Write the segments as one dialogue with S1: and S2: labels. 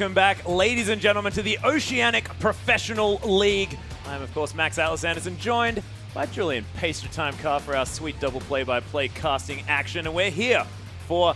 S1: welcome back, ladies and gentlemen, to the Oceanic Professional League. I'm, of course, Max Atlas Anderson, joined by Julian Pastry Time Car for our sweet double play-by-play casting action. And we're here for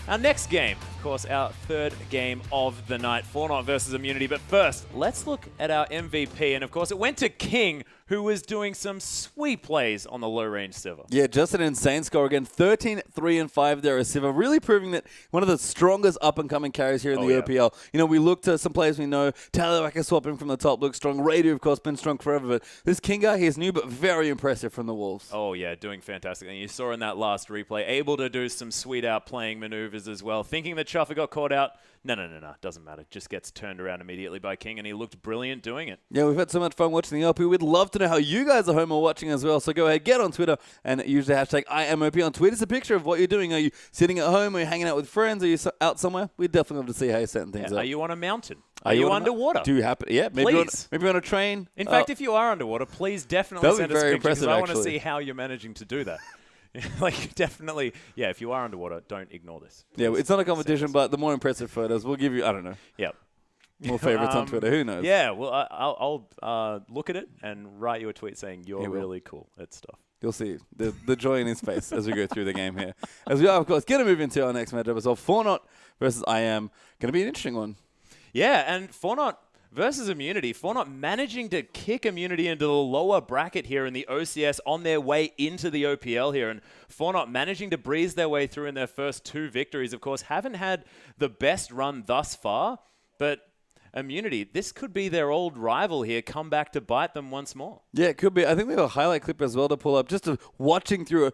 S1: our next game. Of course, our third game of the night, Fortnite versus Immunity. But first, let's look at our MVP. And, of course, it went to King, who was doing some sweet plays on the low-range Sivir.
S2: Yeah, just an insane score again. 13, 3, and 5 there as Sivir. Really proving that one of the strongest up-and-coming carries here in the OPL. You know, we looked at some players we know. Talywaka swapping from the top looks strong. Radu, of course, been strong forever. But this King guy, he's new but very impressive from the Wolves.
S1: Oh, yeah, doing fantastic. And you saw in that last replay, able to do some sweet outplaying maneuvers as well. Thinking that Chuffer got caught out. No. Doesn't matter. Just gets turned around immediately by King, and he looked brilliant doing it.
S2: Yeah, we've had so much fun watching the LP. We'd love to know how you guys at home are watching as well. So go ahead, get on Twitter, and use the hashtag IamOP on Twitter. It's a picture of what you're doing. Are you sitting at home? Are you hanging out with friends? Are you out somewhere? We'd definitely love to see how you're setting things up.
S1: Are you on a mountain? Are you underwater?
S2: Do you happen? Yeah, maybe on a train.
S1: In fact, if you are underwater, please definitely send us a picture, because I want to see how you're managing to do that. Like, definitely, yeah, if you are underwater, don't ignore this.
S2: Yeah, it's not a competition, but the more impressive photos, we'll give you, I don't know.
S1: Yep.
S2: More favorites on Twitter, who knows?
S1: Yeah, well, I'll look at it and write you a tweet saying you're really cool at stuff.
S2: You'll see the joy in his face as we go through the game here. As we are, of course, going to move into our next matchup as well. Fortnite versus IAM. Going to be an interesting one.
S1: Yeah, and Fortnite versus Immunity. Fortnite managing to kick Immunity into the lower bracket here in the OCS on their way into the OPL here. And Fortnite managing to breeze their way through in their first 2 victories. Of course, haven't had the best run thus far, but Immunity, this could be their old rival here, come back to bite them once more.
S2: Yeah, it could be. I think we have a highlight clip as well to pull up, just of watching through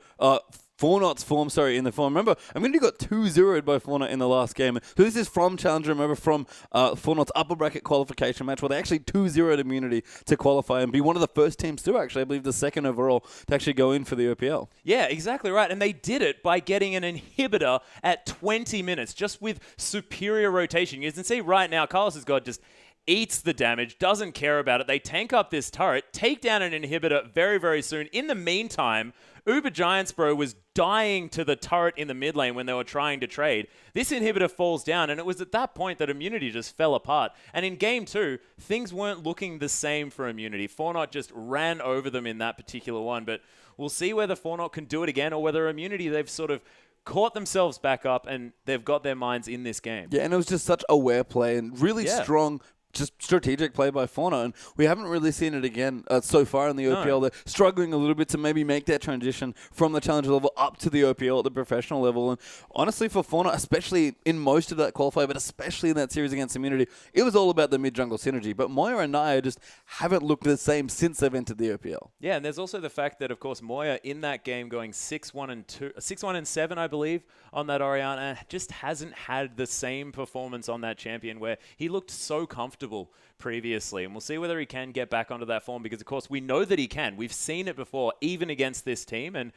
S2: Fortnite's form, in the form. Remember, Immunity got 2-0'd by Fortnite in the last game. So this is from Challenger, remember, from Fortnite's upper bracket qualification match, where they actually 2-0'd Immunity to qualify and be one of the first teams to, actually, I believe the second overall, to actually go in for the OPL.
S1: Yeah, exactly right. And they did it by getting an inhibitor at 20 minutes, just with superior rotation. You can see right now, Carlos has got just eats the damage, doesn't care about it. They tank up this turret, take down an inhibitor very, very soon. In the meantime, Uber Giants, bro, was dying to the turret in the mid lane when they were trying to trade. This inhibitor falls down, and it was at that point that Immunity just fell apart. And in Game 2, things weren't looking the same for Immunity. Fortnite just ran over them in that particular one, but we'll see whether Fortnite can do it again, or whether Immunity, they've sort of caught themselves back up and they've got their minds in this game.
S2: Yeah, and it was just such aware play and really strong, just strategic play by Fortnite, and we haven't really seen it again so far in the OPL. No. They're struggling a little bit to maybe make that transition from the Challenger level up to the OPL at the professional level. And honestly, for Fortnite, especially in most of that qualifier, but especially in that series against Immunity, it was all about the mid-jungle synergy. But Moya and Naya just haven't looked the same since they've entered the OPL.
S1: Yeah, and there's also the fact that, of course, Moya in that game going 6-1-7, I believe, on that Orianna, just hasn't had the same performance on that champion where he looked so comfortable previously, and we'll see whether he can get back onto that form, because of course we know that he can. We've seen it before, even against this team, and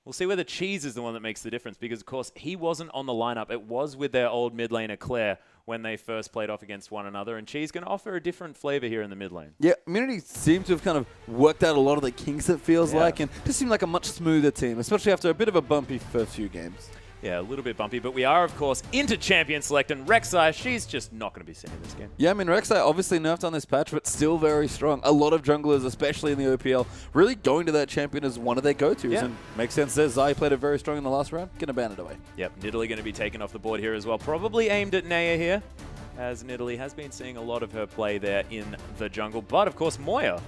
S1: we'll see whether Cheese is the one that makes the difference, because of course he wasn't on the lineup. It was with their old mid laner Claire when they first played off against one another, and Cheese going to offer a different flavor here in the mid lane.
S2: Yeah, Immunity seems to have kind of worked out a lot of the kinks, it feels like, and just seemed like a much smoother team, especially after a bit of a bumpy first few games.
S1: Yeah, a little bit bumpy, but we are, of course, into Champion Select, and Rek'Sai, she's just not going to be seen in this game.
S2: Yeah, I mean, Rek'Sai obviously nerfed on this patch, but still very strong. A lot of junglers, especially in the OPL, really going to that champion as one of their go-tos. Yeah. And makes sense there. Zai played it very strong in the last round. Going to ban it away.
S1: Yep, Nidalee going to be taken off the board here as well. Probably aimed at Naya here, as Nidalee has been seeing a lot of her play there in the jungle. But, of course, Moya,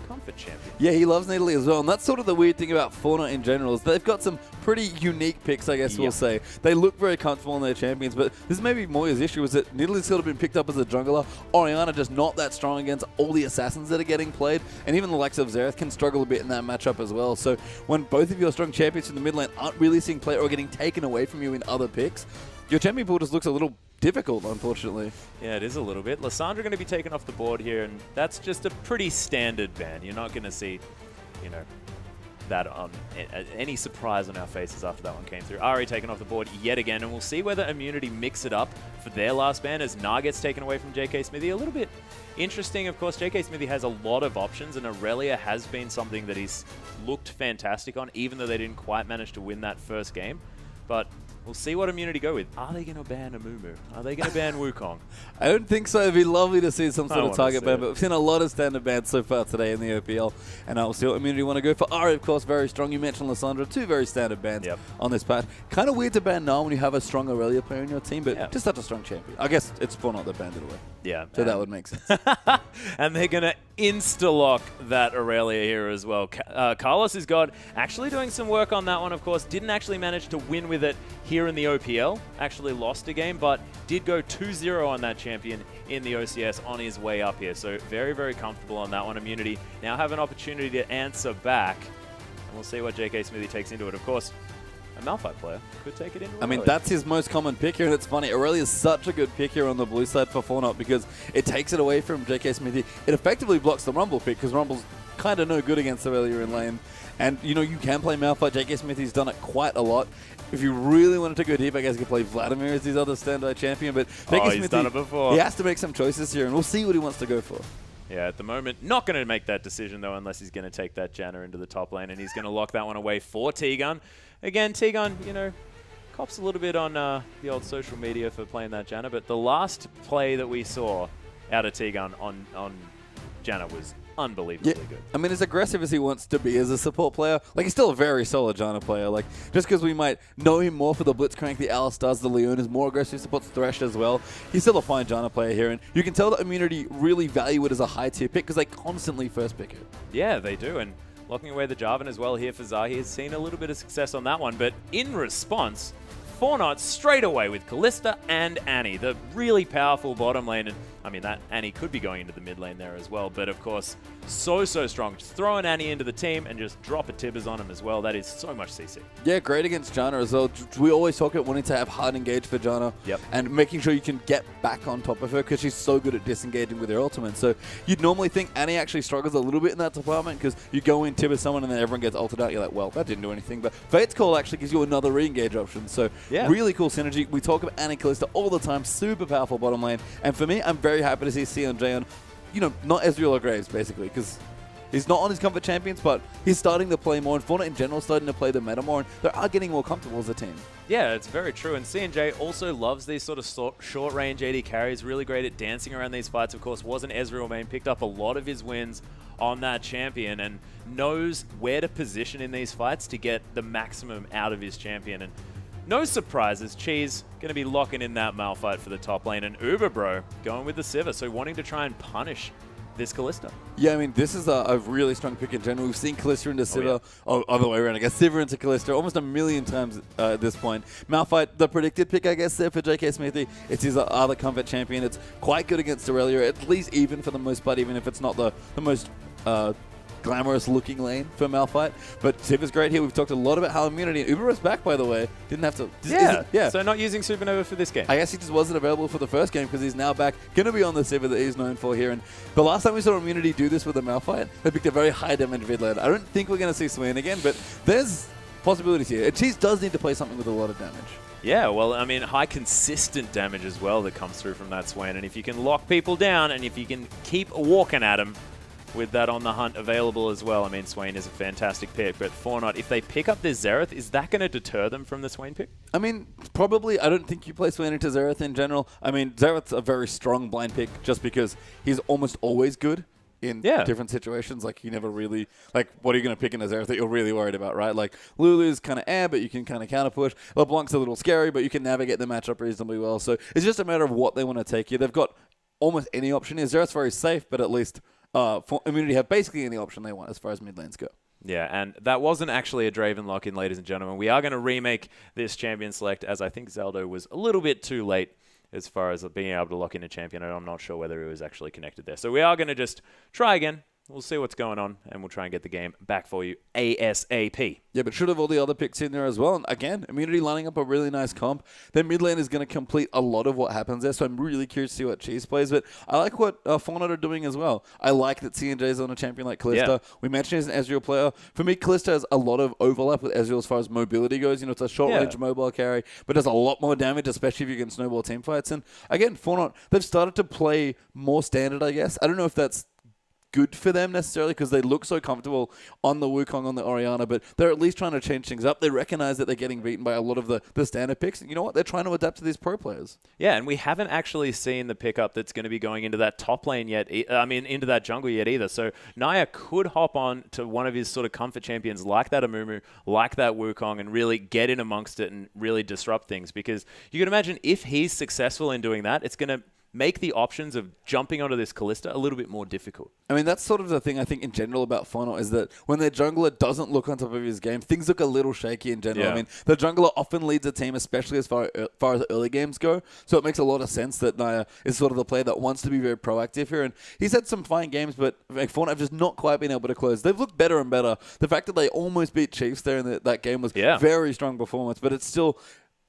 S1: comfort champion.
S2: Yeah, he loves Nidalee as well, and that's sort of the weird thing about Fortnite in general, is they've got some pretty unique picks, I guess we'll say. They look very comfortable in their champions, but this may be Moya's issue, is that Nidalee's sort of been picked up as a jungler. Orianna just not that strong against all the assassins that are getting played, and even the likes of Xerath can struggle a bit in that matchup as well. So when both of your strong champions in the mid lane aren't really seeing play or getting taken away from you in other picks, your champion pool just looks a little difficult, unfortunately.
S1: Yeah, it is a little bit. Lissandra going to be taken off the board here, and that's just a pretty standard ban. You're not going to see, you know, that on any surprise on our faces after that one came through. Ari taken off the board yet again, and we'll see whether Immunity mix it up for their last ban as Nah gets taken away from JK Smithy. A little bit interesting, of course. JK Smithy has a lot of options, and Aurelia has been something that he's looked fantastic on, even though they didn't quite manage to win that first game. But we'll see what Immunity go with. Are they going to ban Amumu? Are they going to ban Wukong?
S2: I don't think so. It'd be lovely to see some sort of target ban,
S1: it.
S2: but we've seen a lot of standard bans so far today in the OPL, and I'll see what Immunity want to go for. Ari, of course, very strong. You mentioned Lissandra, 2 very standard bans on this patch. Kind of weird to ban now when you have a strong Aurelia player in your team, but just such a strong champion. I guess it's for not the banned it away.
S1: Yeah.
S2: So that would make sense.
S1: And they're going to insta-lock that Aurelia here as well. Carlos has got actually doing some work on that one, of course. Didn't actually manage to win with it here in the OPL. Actually lost a game, but did go 2-0 on that champion in the OCS on his way up here. So very, very comfortable on that one. Immunity now have an opportunity to answer back. And we'll see what JK Smithy takes into it. Of course, a Malphite player could take it into
S2: I mean, that's his most common pick here, and it's funny. Aurelia is such a good pick here on the blue side for Fortnite because it takes it away from JK Smithy. It effectively blocks the Rumble pick because Rumble's kind of no good against Aurelia in lane. And, you know, you can play Malphite. JK Smithy's done it quite a lot. If you really wanted to go deep, I guess you could play Vladimir as his other standby champion. But JK Smithy,
S1: he's done it before.
S2: He has to make some choices here, and we'll see what he wants to go for.
S1: Yeah, at the moment, not going to make that decision, though, unless he's going to take that Janna into the top lane, and he's going to lock that one away for T-Gun. Again, T-Gun, you know, cops a little bit on the old social media for playing that Janna, but the last play that we saw out of T-Gun on Janna was unbelievably good.
S2: I mean, as aggressive as he wants to be as a support player, like, he's still a very solid Janna player. Like, just because we might know him more for the Blitzcrank, the Alistars, the Leonas, more aggressive, supports Thresh as well, he's still a fine Janna player here, and you can tell that Immunity really value it as a high-tier pick because they constantly first pick it.
S1: Yeah, they do, and locking away the Jarvan as well here for Zahi has seen a little bit of success on that one, but in response, Fortnite straight away with Kalista and Annie, the really powerful bottom lane. And I mean, that Annie could be going into the mid lane there as well, but of course, so strong. Just throwing Annie into the team and just drop a Tibbers on him as well. That is so much CC.
S2: Yeah, great against Janna as well. We always talk about wanting to have hard engage for Janna and making sure you can get back on top of her because she's so good at disengaging with her ultimate. So you'd normally think Annie actually struggles a little bit in that department because you go in, Tibbers someone, and then everyone gets ulted out. You're like, well, that didn't do anything. But Fate's Call actually gives you another re-engage option. So really cool synergy. We talk about Annie Kalista all the time. Super powerful bottom lane. And for me, I'm very happy to see CNJ on, you know, not Ezreal or Graves, basically, because he's not on his comfort champions, but he's starting to play more, and Fortnite in general is starting to play the meta more, and they are getting more comfortable as a team.
S1: Yeah, it's very true, and CNJ also loves these sort of short-range AD carries, really great at dancing around these fights. Of course, was an Ezreal main, picked up a lot of his wins on that champion, and knows where to position in these fights to get the maximum out of his champion. And no surprises, Cheese going to be locking in that Malphite for the top lane, and Uber Bro going with the Sivir, so wanting to try and punish this Kalista.
S2: Yeah, I mean, this is a really strong pick in general. We've seen Kalista into Sivir, other way around, I guess. Sivir into Kalista almost a million times at this point. Malphite, the predicted pick, I guess, there for JK Smithy. It's his other comfort champion. It's quite good against Aurelia, at least even for the most part, even if it's not the most glamorous looking lane for Malphite. But Sivir's great here. We've talked a lot about how Immunity, and Uber is back, by the way. Didn't have to.
S1: Yeah. So not using Supernova for this game.
S2: I guess he just wasn't available for the first game because he's now back. Going to be on the Sivir that he's known for here. And the last time we saw Immunity do this with a Malphite, they picked a very high damage mid lane. I don't think we're going to see Swain again, but there's possibilities here. Cheese does need to play something with a lot of damage.
S1: Yeah, well, I mean, high consistent damage as well that comes through from that Swain. And if you can lock people down and if you can keep walking at them, with that on the hunt available as well. I mean, Swain is a fantastic pick, but Fortnite, if they pick up this Xerath, is that going to deter them from the Swain pick?
S2: I mean, probably. I don't think you play Swain into Xerath in general. I mean, Xerath's a very strong blind pick just because he's almost always good in different situations. Like, you never really, like, what are you going to pick in a Xerath that you're really worried about, right? Like, Lulu's kind of but you can kind of counter push. LeBlanc's a little scary, but you can navigate the matchup reasonably well. So it's just a matter of what they want to take here. They've got almost any option here. Xerath's very safe, but at least for Immunity have basically any option they want as far as mid lanes go.
S1: Yeah, and that wasn't actually a Draven lock-in, ladies and gentlemen. We are going to remake this champion select, as I think Zeldo was a little bit too late as far as being able to lock in a champion, and I'm not sure whether it was actually connected there. So we are going to just try again. We'll see what's going on, and we'll try and get the game back for you ASAP.
S2: Yeah, but should have all the other picks in there as well. And again, Immunity lining up a really nice comp. Their mid lane is going to complete a lot of what happens there, so I'm really curious to see what Cheese plays. But I like what Fortnite are doing as well. I like that CNJ is on a champion like Kalista. Yeah. We mentioned he's an Ezreal player. For me, Kalista has a lot of overlap with Ezreal as far as mobility goes. You know, it's a short-range mobile carry, but does a lot more damage, especially if you can snowball team fights. And again, Fortnite, they've started to play more standard, I guess. I don't know if that's good for them necessarily because they look so comfortable on the Wukong, on the Orianna, but they're at least trying to change things up. They recognize that they're getting beaten by a lot of the standard picks. And you know what? They're trying to adapt to these pro players.
S1: Yeah, and we haven't actually seen the pickup that's going to be going into that top lane yet. Into that jungle yet either. So Naya could hop on to one of his sort of comfort champions like that Amumu, like that Wukong, and really get in amongst it and really disrupt things. Because you can imagine if he's successful in doing that, it's going to make the options of jumping onto this Kalista a little bit more difficult.
S2: I mean, that's sort of the thing I think in general about Fauna is that when their jungler doesn't look on top of his game, things look a little shaky in general.
S1: Yeah.
S2: I mean, the jungler often leads a team, especially as far as the early games go. So it makes a lot of sense that Naya is sort of the player that wants to be very proactive here. And he's had some fine games, but Fauna have just not quite been able to close. They've looked better and better. The fact that they almost beat Chiefs there in that game was very strong performance, but it's still...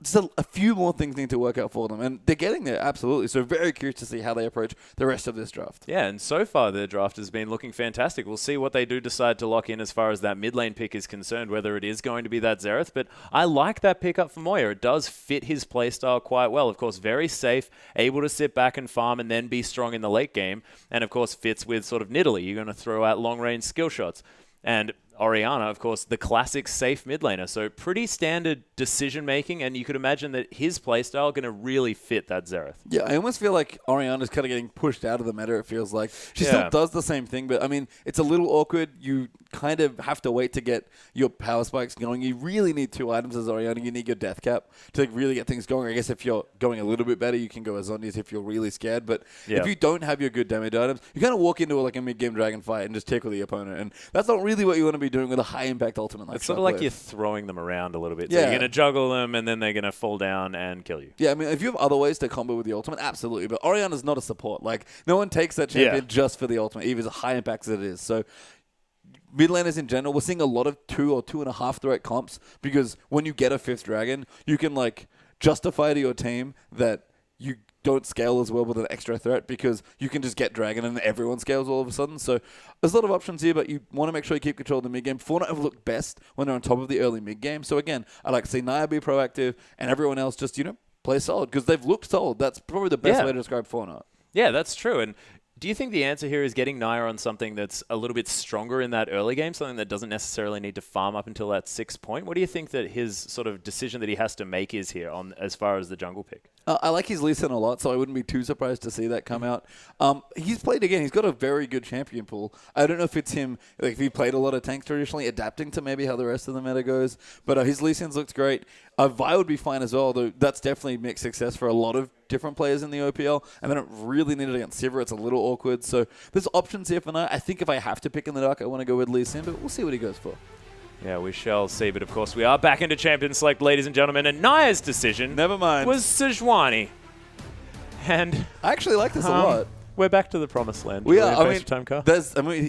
S2: Just a few more things need to work out for them, and they're getting there, absolutely. So very curious to see how they approach the rest of this draft.
S1: Yeah, and so far their draft has been looking fantastic. We'll see what they do decide to lock in as far as that mid lane pick is concerned, whether it is going to be that Xerath. But I like that pickup for Moya. It does fit his playstyle quite well. Of course, very safe, able to sit back and farm and then be strong in the late game. And of course, fits with sort of Nidalee. You're going to throw out long-range skill shots. And Orianna, of course, the classic safe mid laner. So pretty standard decision-making, and you could imagine that his playstyle going to really fit that Xerath.
S2: Yeah, I almost feel like Orianna's kind of getting pushed out of the meta, it feels like. She still does the same thing, but, I mean, it's a little awkward. You kind of have to wait to get your power spikes going. You really need 2 items as Orianna. You need your death cap to really get things going. I guess if you're going a little bit better, you can go as Zhonya's if you're really scared. But if you don't have your good damage items, you kind of walk into like a mid-game dragon fight and just tickle the opponent. And that's not really what you want to be doing with a high-impact ultimate like
S1: It's sort of like you're throwing them around a little bit. So
S2: Yeah.
S1: you're going to juggle them, and then they're going to fall down and kill you.
S2: Yeah, I mean, if you have other ways to combo with the ultimate, absolutely. But Orianna's not a support. Like, no one takes that champion just for the ultimate, even as high impact as it is. So, mid laners in general, we're seeing a lot of 2 or 2.5 threat comps because when you get a 5th dragon, you can, like, justify to your team that you don't scale as well with an extra threat because you can just get dragon and everyone scales all of a sudden. So there's a lot of options here, but you want to make sure you keep control of the mid game. Fortnite have looked best when they're on top of the early mid game. So again, I like to see Naya be proactive and everyone else just, play solid because they've looked solid. That's probably the best way to describe Fortnite.
S1: Yeah, that's true. And do you think the answer here is getting Naya on something that's a little bit stronger in that early game, something that doesn't necessarily need to farm up until that 6th point? What do you think that his sort of decision that he has to make is here on as far as the jungle pick?
S2: I like his Lee Sin a lot, so I wouldn't be too surprised to see that come out. He's played again. He's got a very good champion pool. I don't know if it's him, like if he played a lot of tanks traditionally, adapting to maybe how the rest of the meta goes. But his Lee Sin's looks great. Vi would be fine as well, though that's definitely mixed success for a lot of different players in the OPL. And they don't really need it against Sivir. It's a little awkward. So there's options here for now. I think if I have to pick in the dark, I want to go with Lee Sin, but we'll see what he goes for.
S1: Yeah, we shall see. But of course, we are back into Champion Select, ladies and gentlemen. And Naya's decision
S2: Never mind.
S1: was Sejuani. And
S2: I actually like this a lot.
S1: We're back to the promised land.
S2: We are.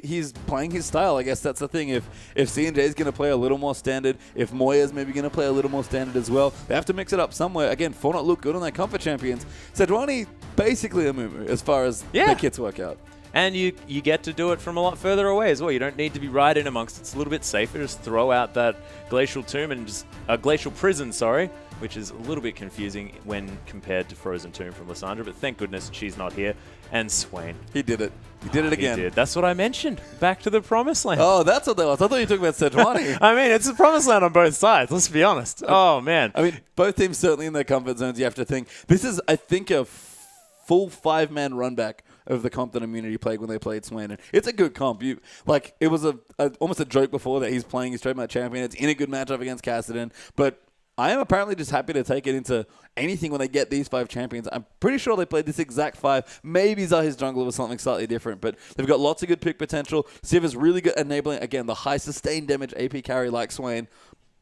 S2: He's playing his style. I guess that's the thing. If C&J is going to play a little more standard, if Moya's maybe going to play a little more standard as well, they have to mix it up somewhere. Again, Fortnite look good on their comfort champions. Sejuani basically a Mumu as far as the kits work out.
S1: And you get to do it from a lot further away as well. You don't need to be right in amongst it. It's a little bit safer. Just throw out that Glacial Tomb and just Glacial Prison, which is a little bit confusing when compared to Frozen Tomb from Lysandra. But thank goodness she's not here. And Swain.
S2: He did it. He did it again.
S1: He did. That's what I mentioned. Back to the Promised Land.
S2: Oh, that's what that was. I thought you were talking about Sejuani.
S1: I mean, it's the Promised Land on both sides. Let's be honest. Oh, man.
S2: I mean, both teams certainly in their comfort zones. You have to think. This is, I think, a full 5-man run back of the comp that Immunity played when they played Swain. And it's a good comp. It was almost a joke before that he's playing his trademark champion. It's in a good matchup against Kassadin. But I am apparently just happy to take it into anything when they get these 5 champions. I'm pretty sure they played this exact 5. Maybe Zahi's jungler was something slightly different, but they've got lots of good pick potential. Civ is really good at enabling, again, the high sustained damage AP carry like Swain.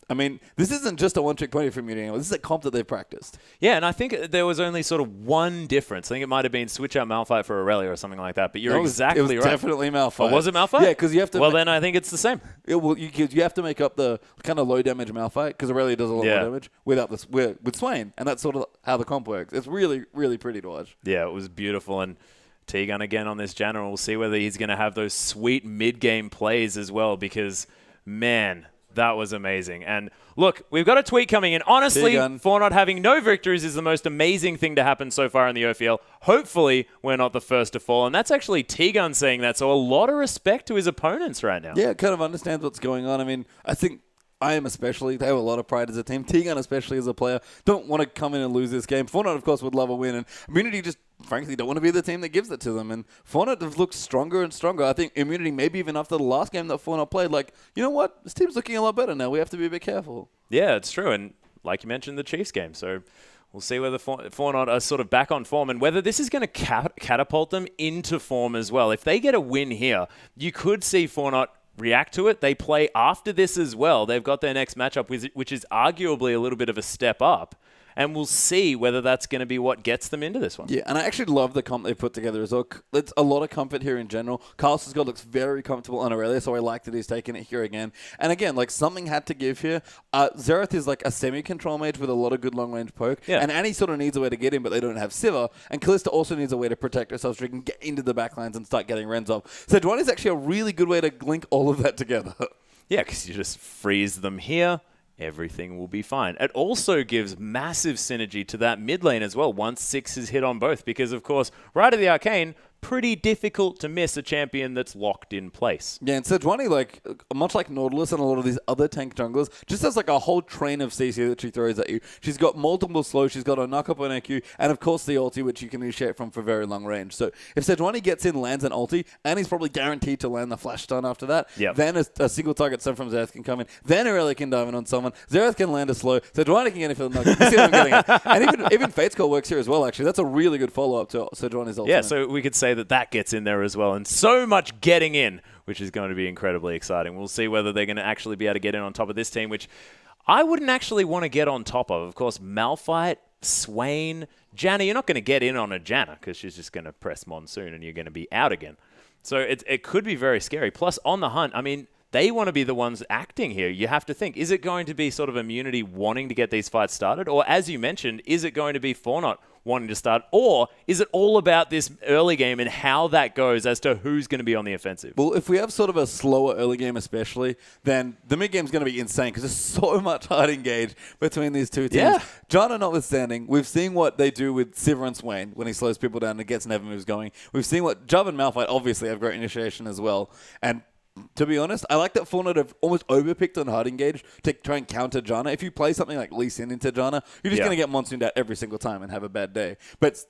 S2: I mean, this isn't just a one-trick pony from Immunity anymore. This is a comp that they've practiced.
S1: Yeah, and I think there was only sort of one difference. I think it might have been switch out Malphite for Aurelia or something like that, but you're exactly right.
S2: It was definitely Malphite.
S1: Oh, was it Malphite?
S2: Yeah, because you have to...
S1: Well, then I think it's the same.
S2: You have to make up the kind of low-damage Malphite, because Aurelia does a lot more damage with Swain, and that's sort of how the comp works. It's really, really pretty to watch.
S1: Yeah, it was beautiful, and T-Gun again on this general. We'll see whether he's going to have those sweet mid-game plays as well, because, man... That was amazing. And look, we've got a tweet coming in. Honestly,
S2: T-Gun.
S1: for not having no victories is the most amazing thing to happen so far in the OPL. Hopefully, we're not the first to fall. And that's actually T-Gun saying that. So a lot of respect to his opponents right now.
S2: Yeah, it kind of understands what's going on. I mean, I think IM especially, they have a lot of pride as a team. T-Gun especially as a player, don't want to come in and lose this game. Fortnite, of course, would love a win. And Immunity just, frankly, don't want to be the team that gives it to them. And Fortnite have looked stronger and stronger. I think Immunity, maybe even after the last game that Fortnite played, like, you know what? This team's looking a lot better now. We have to be a bit careful.
S1: Yeah, it's true. And like you mentioned, the Chiefs game. So we'll see whether Fortnite are sort of back on form and whether this is going to catapult them into form as well. If they get a win here, you could see Fortnite react to it. They play after this as well. They've got their next matchup, which is arguably a little bit of a step up. And we'll see whether that's going to be what gets them into this one.
S2: Yeah, and I actually love the comp they've put together as well. It's a lot of comfort here in general. Carlson's God looks very comfortable on Aurelia, so I like that he's taking it here again. And again, like, something had to give here. Xerath is like a semi-control mage with a lot of good long-range poke.
S1: Yeah.
S2: And Annie sort of needs a way to get in, but they don't have Sivir. And Callista also needs a way to protect herself so she can get into the backlines and start getting Rens off. So Dwayne is actually a really good way to link all of that together.
S1: Yeah, because you just freeze them here. Everything will be fine. It also gives massive synergy to that mid lane as well once 6 is hit on both because, of course, Rite of the Arcane, pretty difficult to miss a champion that's locked in place.
S2: Yeah, and Sejuani, like, much like Nautilus and a lot of these other tank junglers, just has like a whole train of CC that she throws at you. She's got multiple slows, she's got a knock-up on her Q, and of course the ulti, which you can initiate from for very long range. So if Sejuani gets in, lands an ulti, and he's probably guaranteed to land the flash stun after that, then a single target stun from Xerath can come in, then Aurelia can dive in on someone, Xerath can land a slow, Sejuani can get in for the knock. You see what I'm getting at? And even Fate's Call works here as well, actually. That's a really good follow-up to Sejuani's ultimate.
S1: Yeah, so we could say that gets in there as well, and so much getting in, which is going to be incredibly exciting. We'll see whether they're going to actually be able to get in on top of this team, which I wouldn't actually want to get on top of. Of course, Malphite, Swain, Janna. You're not going to get in on a Janna because she's just going to press Monsoon and you're going to be out again. So it could be very scary. Plus, on the hunt, I mean, they want to be the ones acting here. You have to think, is it going to be sort of Immunity wanting to get these fights started? Or, as you mentioned, is it going to be Fortnite wanting to start? Or is it all about this early game and how that goes as to who's going to be on the offensive?
S2: Well, if we have sort of a slower early game especially, then the mid game's going to be insane because there's so much hard engage between these two teams.
S1: Yeah.
S2: Janna notwithstanding, we've seen what they do with Sivir and Swain when he slows people down and gets never moves going. We've seen what Juv and Malphite obviously have great initiation as well. And to be honest, I like that Fortnite have almost overpicked on hard engage to try and counter Janna. If you play something like Lee Sin into Janna, you're just going to get monsooned out every single time and have a bad day. But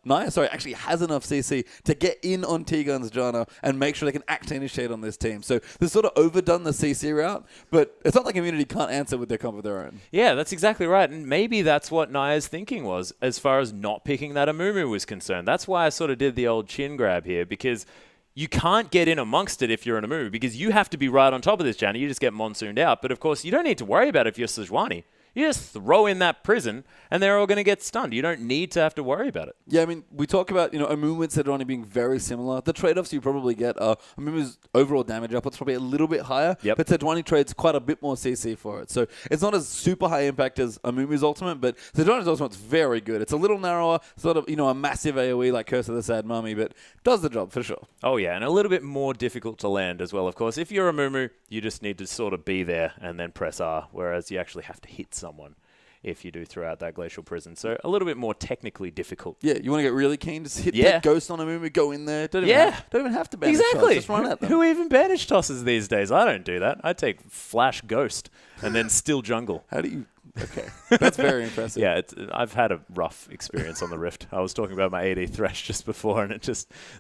S2: Naya, actually has enough CC to get in on T-Gun's Janna and make sure they can actually initiate on this team. So they've sort of overdone the CC route, but it's not like Immunity can't answer with their comp of their own.
S1: Yeah, that's exactly right. And maybe that's what Naya's thinking was as far as not picking that Amumu was concerned. That's why I sort of did the old chin grab here, because you can't get in amongst it if you're in a move because you have to be right on top of this, Janna. You just get monsooned out. But, of course, you don't need to worry about it if you're Sejuani. You just throw in that prison, and they're all going to get stunned. You don't need to have to worry about it.
S2: Yeah, I mean, we talk about, Amumu and Sejuani being very similar. The trade-offs you probably get are Amumu's overall damage output's probably a little bit higher, but Sejuani trades quite a bit more CC for it. So it's not as super high impact as Amumu's ultimate, but Sejuani's ultimate's very good. It's a little narrower, sort of, a massive AoE like Curse of the Sad Mummy, but does the job for sure.
S1: Oh, yeah, and a little bit more difficult to land as well, of course. If you're Amumu, you just need to sort of be there and then press R, whereas you actually have to hit someone if you do throw out that Glacial Prison. So a little bit more technically difficult.
S2: Yeah, you want to get really keen, just hit that Ghost on a Amumu, go in there. Don't even have to banish
S1: exactly.
S2: toss, just run at them.
S1: Who even banish tosses these days? I don't do that. I take Flash Ghost and then still jungle.
S2: How do you... Okay, that's very impressive.
S1: Yeah, I've had a rough experience on the Rift. I was talking about my AD Thresh just before, and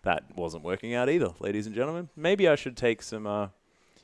S1: that wasn't working out either, ladies and gentlemen. Maybe I should take some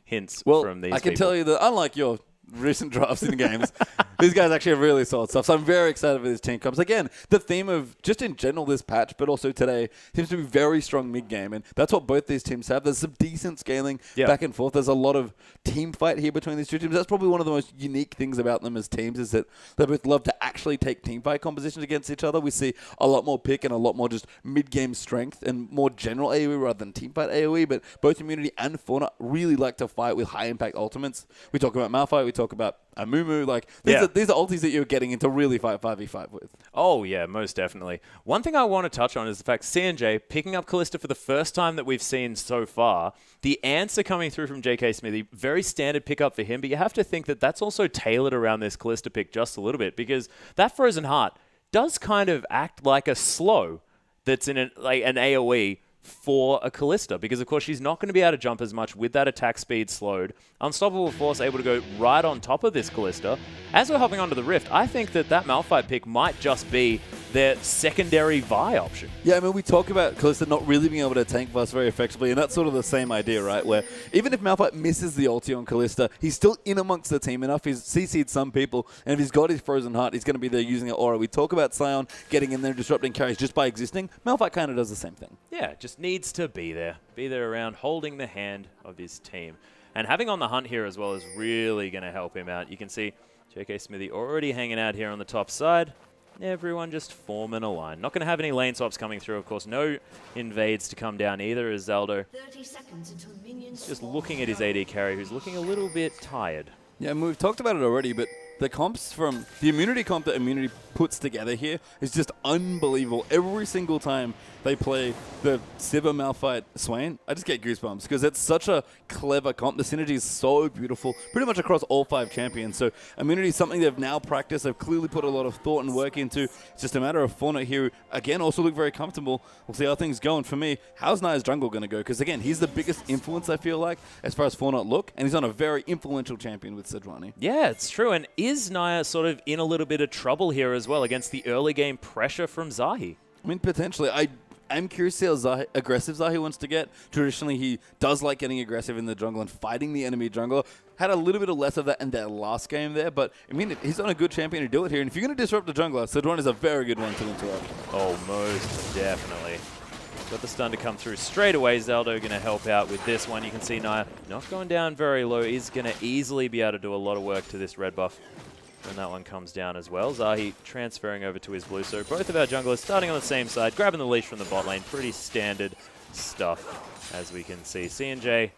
S1: hints from these
S2: I can
S1: people.
S2: tell you that unlike your recent drafts in games, these guys actually have really solid stuff. So I'm very excited for this team comps. Again, the theme of just in general this patch, but also today, seems to be very strong mid-game. And that's what both these teams have. There's some decent scaling back and forth. There's a lot of team fight here between these two teams. That's probably one of the most unique things about them as teams is that they both love to actually take team fight compositions against each other. We see a lot more pick and a lot more just mid-game strength and more general AoE rather than team fight AoE. But both Immunity and Fauna really like to fight with high-impact ultimates. We talk about Malphite. We talk about Amumu. Like, these are ultis that you're getting into really fight 5v5 with.
S1: Oh, yeah, most definitely. One thing I want to touch on is the fact CNJ picking up Kalista for the first time that we've seen so far. The answer coming through from JK Smithy, very standard pickup for him, but you have to think that that's also tailored around this Kalista pick just a little bit, because that Frozen Heart does kind of act like a slow that's in an AoE for a Kalista, because of course she's not going to be able to jump as much with that attack speed slowed. Unstoppable Force able to go right on top of this Kalista. As we're hopping onto the Rift, I think that Malphite pick might just be their secondary Vi option.
S2: Yeah, I mean, we talk about Kalista not really being able to tank Bus very effectively, and that's sort of the same idea, right? Where even if Malphite misses the ulti on Kalista, he's still in amongst the team enough. He's CC'd some people, and if he's got his Frozen Heart, he's going to be there using an aura. We talk about Sion getting in there and disrupting carries just by existing. Malphite kind of does the same thing.
S1: Yeah, just needs to be there around holding the hand of his team. And having on the hunt here as well is really going to help him out. You can see JK Smithy already hanging out here on the top side. Everyone just forming a line. Not going to have any lane swaps coming through, of course. No invades to come down either, as Zaldo just looking at his AD carry, who's looking a little bit tired.
S2: Yeah, and we've talked about it already, but the comps from the immunity comp that Immunity puts together here is just unbelievable. Every single time they play the Sivir Malphite Swain, I just get goosebumps because it's such a clever comp. The synergy is so beautiful, pretty much across all 5 champions. So Immunity is something they've now practiced. They've clearly put a lot of thought and work into. It's just a matter of Fauna here, again, also look very comfortable. We'll see how things go. And for me, how's Naya's jungle going to go? Because again, he's the biggest influence, I feel like, as far as Fauna look, and he's on a very influential champion with Sejuani.
S1: Yeah, it's true. And is Naya sort of in a little bit of trouble here as well against the early game pressure from Zahi?
S2: I mean, potentially. I'm curious to see how aggressive Zahi wants to get. Traditionally, he does like getting aggressive in the jungle and fighting the enemy jungler. Had a little bit of less of that in that last game there, but I mean, he's on a good champion to do it here. And if you're going to disrupt the jungler, Sejuani is a very good one to interrupt.
S1: Oh, most definitely. Got the stun to come through straight away. Zaldo going to help out with this one. You can see Naya not going down very low. He's going to easily be able to do a lot of work to this red buff when that one comes down as well. Zahi transferring over to his blue. So both of our junglers starting on the same side, grabbing the leash from the bot lane. Pretty standard stuff, as we can see. CNJ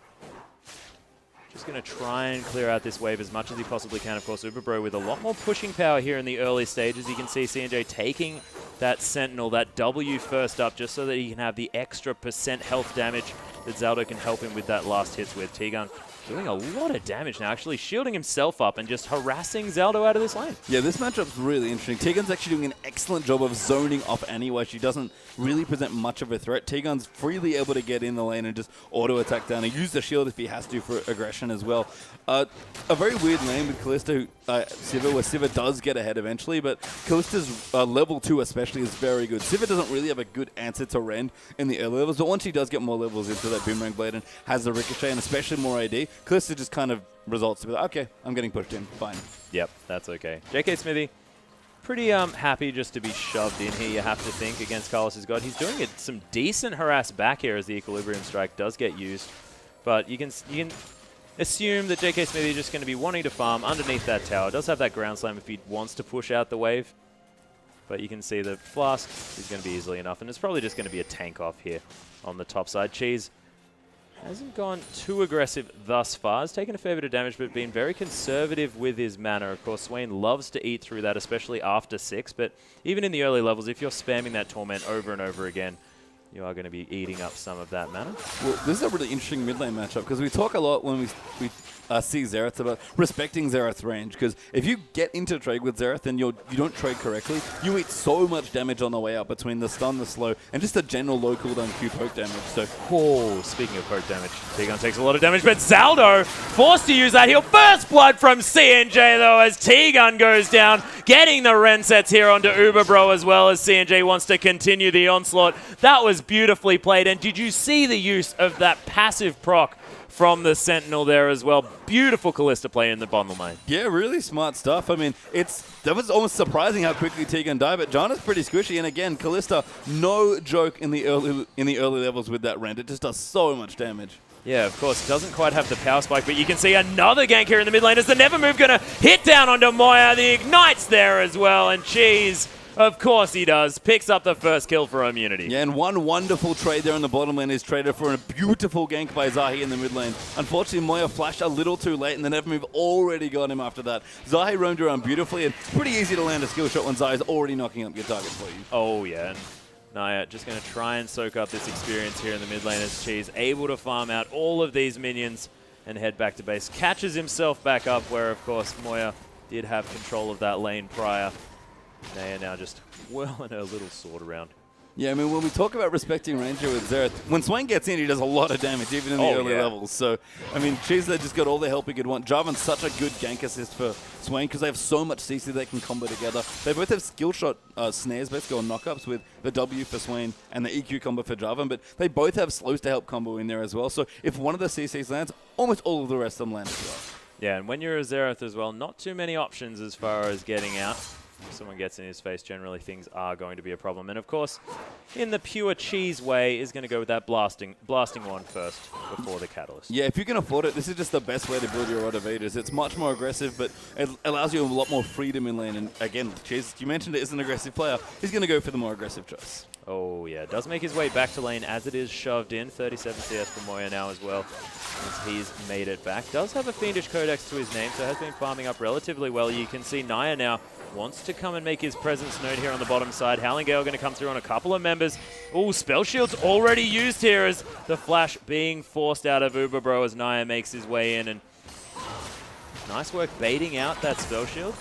S1: just going to try and clear out this wave as much as he possibly can. Of course, Uberbro with a lot more pushing power here in the early stages. You can see CNJ taking that Sentinel, that W first up, just so that he can have the extra % health damage that Zaldo can help him with that last hits with. T-Gun doing a lot of damage now, actually shielding himself up and just harassing Zaldo out of this lane.
S2: Yeah, this matchup's really interesting. T-Gun's actually doing an excellent job of zoning off anyway. She doesn't really present much of a threat. T-Gun's freely able to get in the lane and just auto-attack down and use the shield if he has to for aggression as well. A very weird lane with Kalista, Sivir, where Sivir does get ahead eventually, but Kalista's level 2 especially is very good. Sivir doesn't really have a good answer to Rend in the early levels, but once she does get more levels into that Boomerang Blade and has the Ricochet and especially more AD, Kalista just kind of results to be like, okay, I'm getting pushed in, fine.
S1: Yep, that's okay. JK Smithy, pretty happy just to be shoved in here, you have to think, against Carlos's God. He's doing some decent harass back here as the Equilibrium Strike does get used, but you can assume that JK Smithy is just going to be wanting to farm underneath that tower. Does have that ground slam if he wants to push out the wave, but you can see the Flask is going to be easily enough, and it's probably just going to be a tank off here on the top side. Cheese hasn't gone too aggressive thus far. Has taken a fair bit of damage, but been very conservative with his mana. Of course, Swain loves to eat through that, especially after 6, but even in the early levels, if you're spamming that Torment over and over again, you are going to be eating up some of that mana.
S2: Well, this is a really interesting mid lane matchup because we talk a lot when we see Xerath about respecting Xerath's range, because if you get into trade with Xerath and you don't trade correctly, you eat so much damage on the way out between the stun, the slow, and just the general low cooldown Q poke damage. So,
S1: speaking of poke damage, T-Gun takes a lot of damage, but Zaldo forced to use that heal. First blood from CNJ though, as T-Gun goes down, getting the Ren sets here onto Uberbro as well, as CNJ wants to continue the onslaught. That was beautifully played, and did you see the use of that passive proc from the Sentinel there as well? Beautiful Kalista play in the bottom lane.
S2: Yeah, really smart stuff. I mean, that was almost surprising how quickly T-Gun died, but Janna's pretty squishy, and again, Kalista, no joke in the early levels with that Rend. It just does so much damage.
S1: Yeah, of course, doesn't quite have the power spike, but you can see another gank here in the mid lane as the Never Move going to hit down onto Moya. The Ignite's there as well, and Cheese Of course he does. Picks up the first kill for Immunity.
S2: Yeah, and one wonderful trade there in the bottom lane is traded for a beautiful gank by Zahi in the mid lane. Unfortunately, Moya flashed a little too late, and the never move already got him after that. Zahi roamed around beautifully, and it's pretty easy to land a skill shot when Zahi's already knocking up your target for you.
S1: Oh, yeah. And Naya just going to try and soak up this experience here in the mid lane as Cheese able to farm out all of these minions and head back to base. Catches himself back up where, of course, Moya did have control of that lane prior. Naya now just whirling her little sword around.
S2: Yeah, I mean, when we talk about respecting Ranger with Xerath, when Swain gets in, he does a lot of damage, even in the early levels. So, I mean, Cheese there just got all the help he could want. Jarvan's such a good gank assist for Swain because they have so much CC they can combo together. They both have skill shot snares, basically, or knockups with the W for Swain and the EQ combo for Jarvan, but they both have slows to help combo in there as well. So, if one of the CCs lands, almost all of the rest of them land as well.
S1: Yeah, and when you're a Xerath as well, not too many options as far as getting out. If someone gets in his face, generally things are going to be a problem. And of course, in the pure Cheese way, is going to go with that blasting one first before the Catalyst.
S2: Yeah, if you can afford it, this is just the best way to build your Rotovators. It's much more aggressive, but it allows you a lot more freedom in lane. And again, Cheese, you mentioned it is an aggressive player. He's going to go for the more aggressive choice.
S1: Oh yeah, does make his way back to lane as it is shoved in. 37 CS for Moya now as well, as he's made it back. Does have a Fiendish Codex to his name, so has been farming up relatively well. You can see Naya now wants to come and make his presence known here on the bottom side. Howling Gale going to come through on a couple of members. Oh, Spell Shield's already used here as the flash being forced out of Uber Bro as Naya makes his way in. And nice work baiting out that Spell Shield.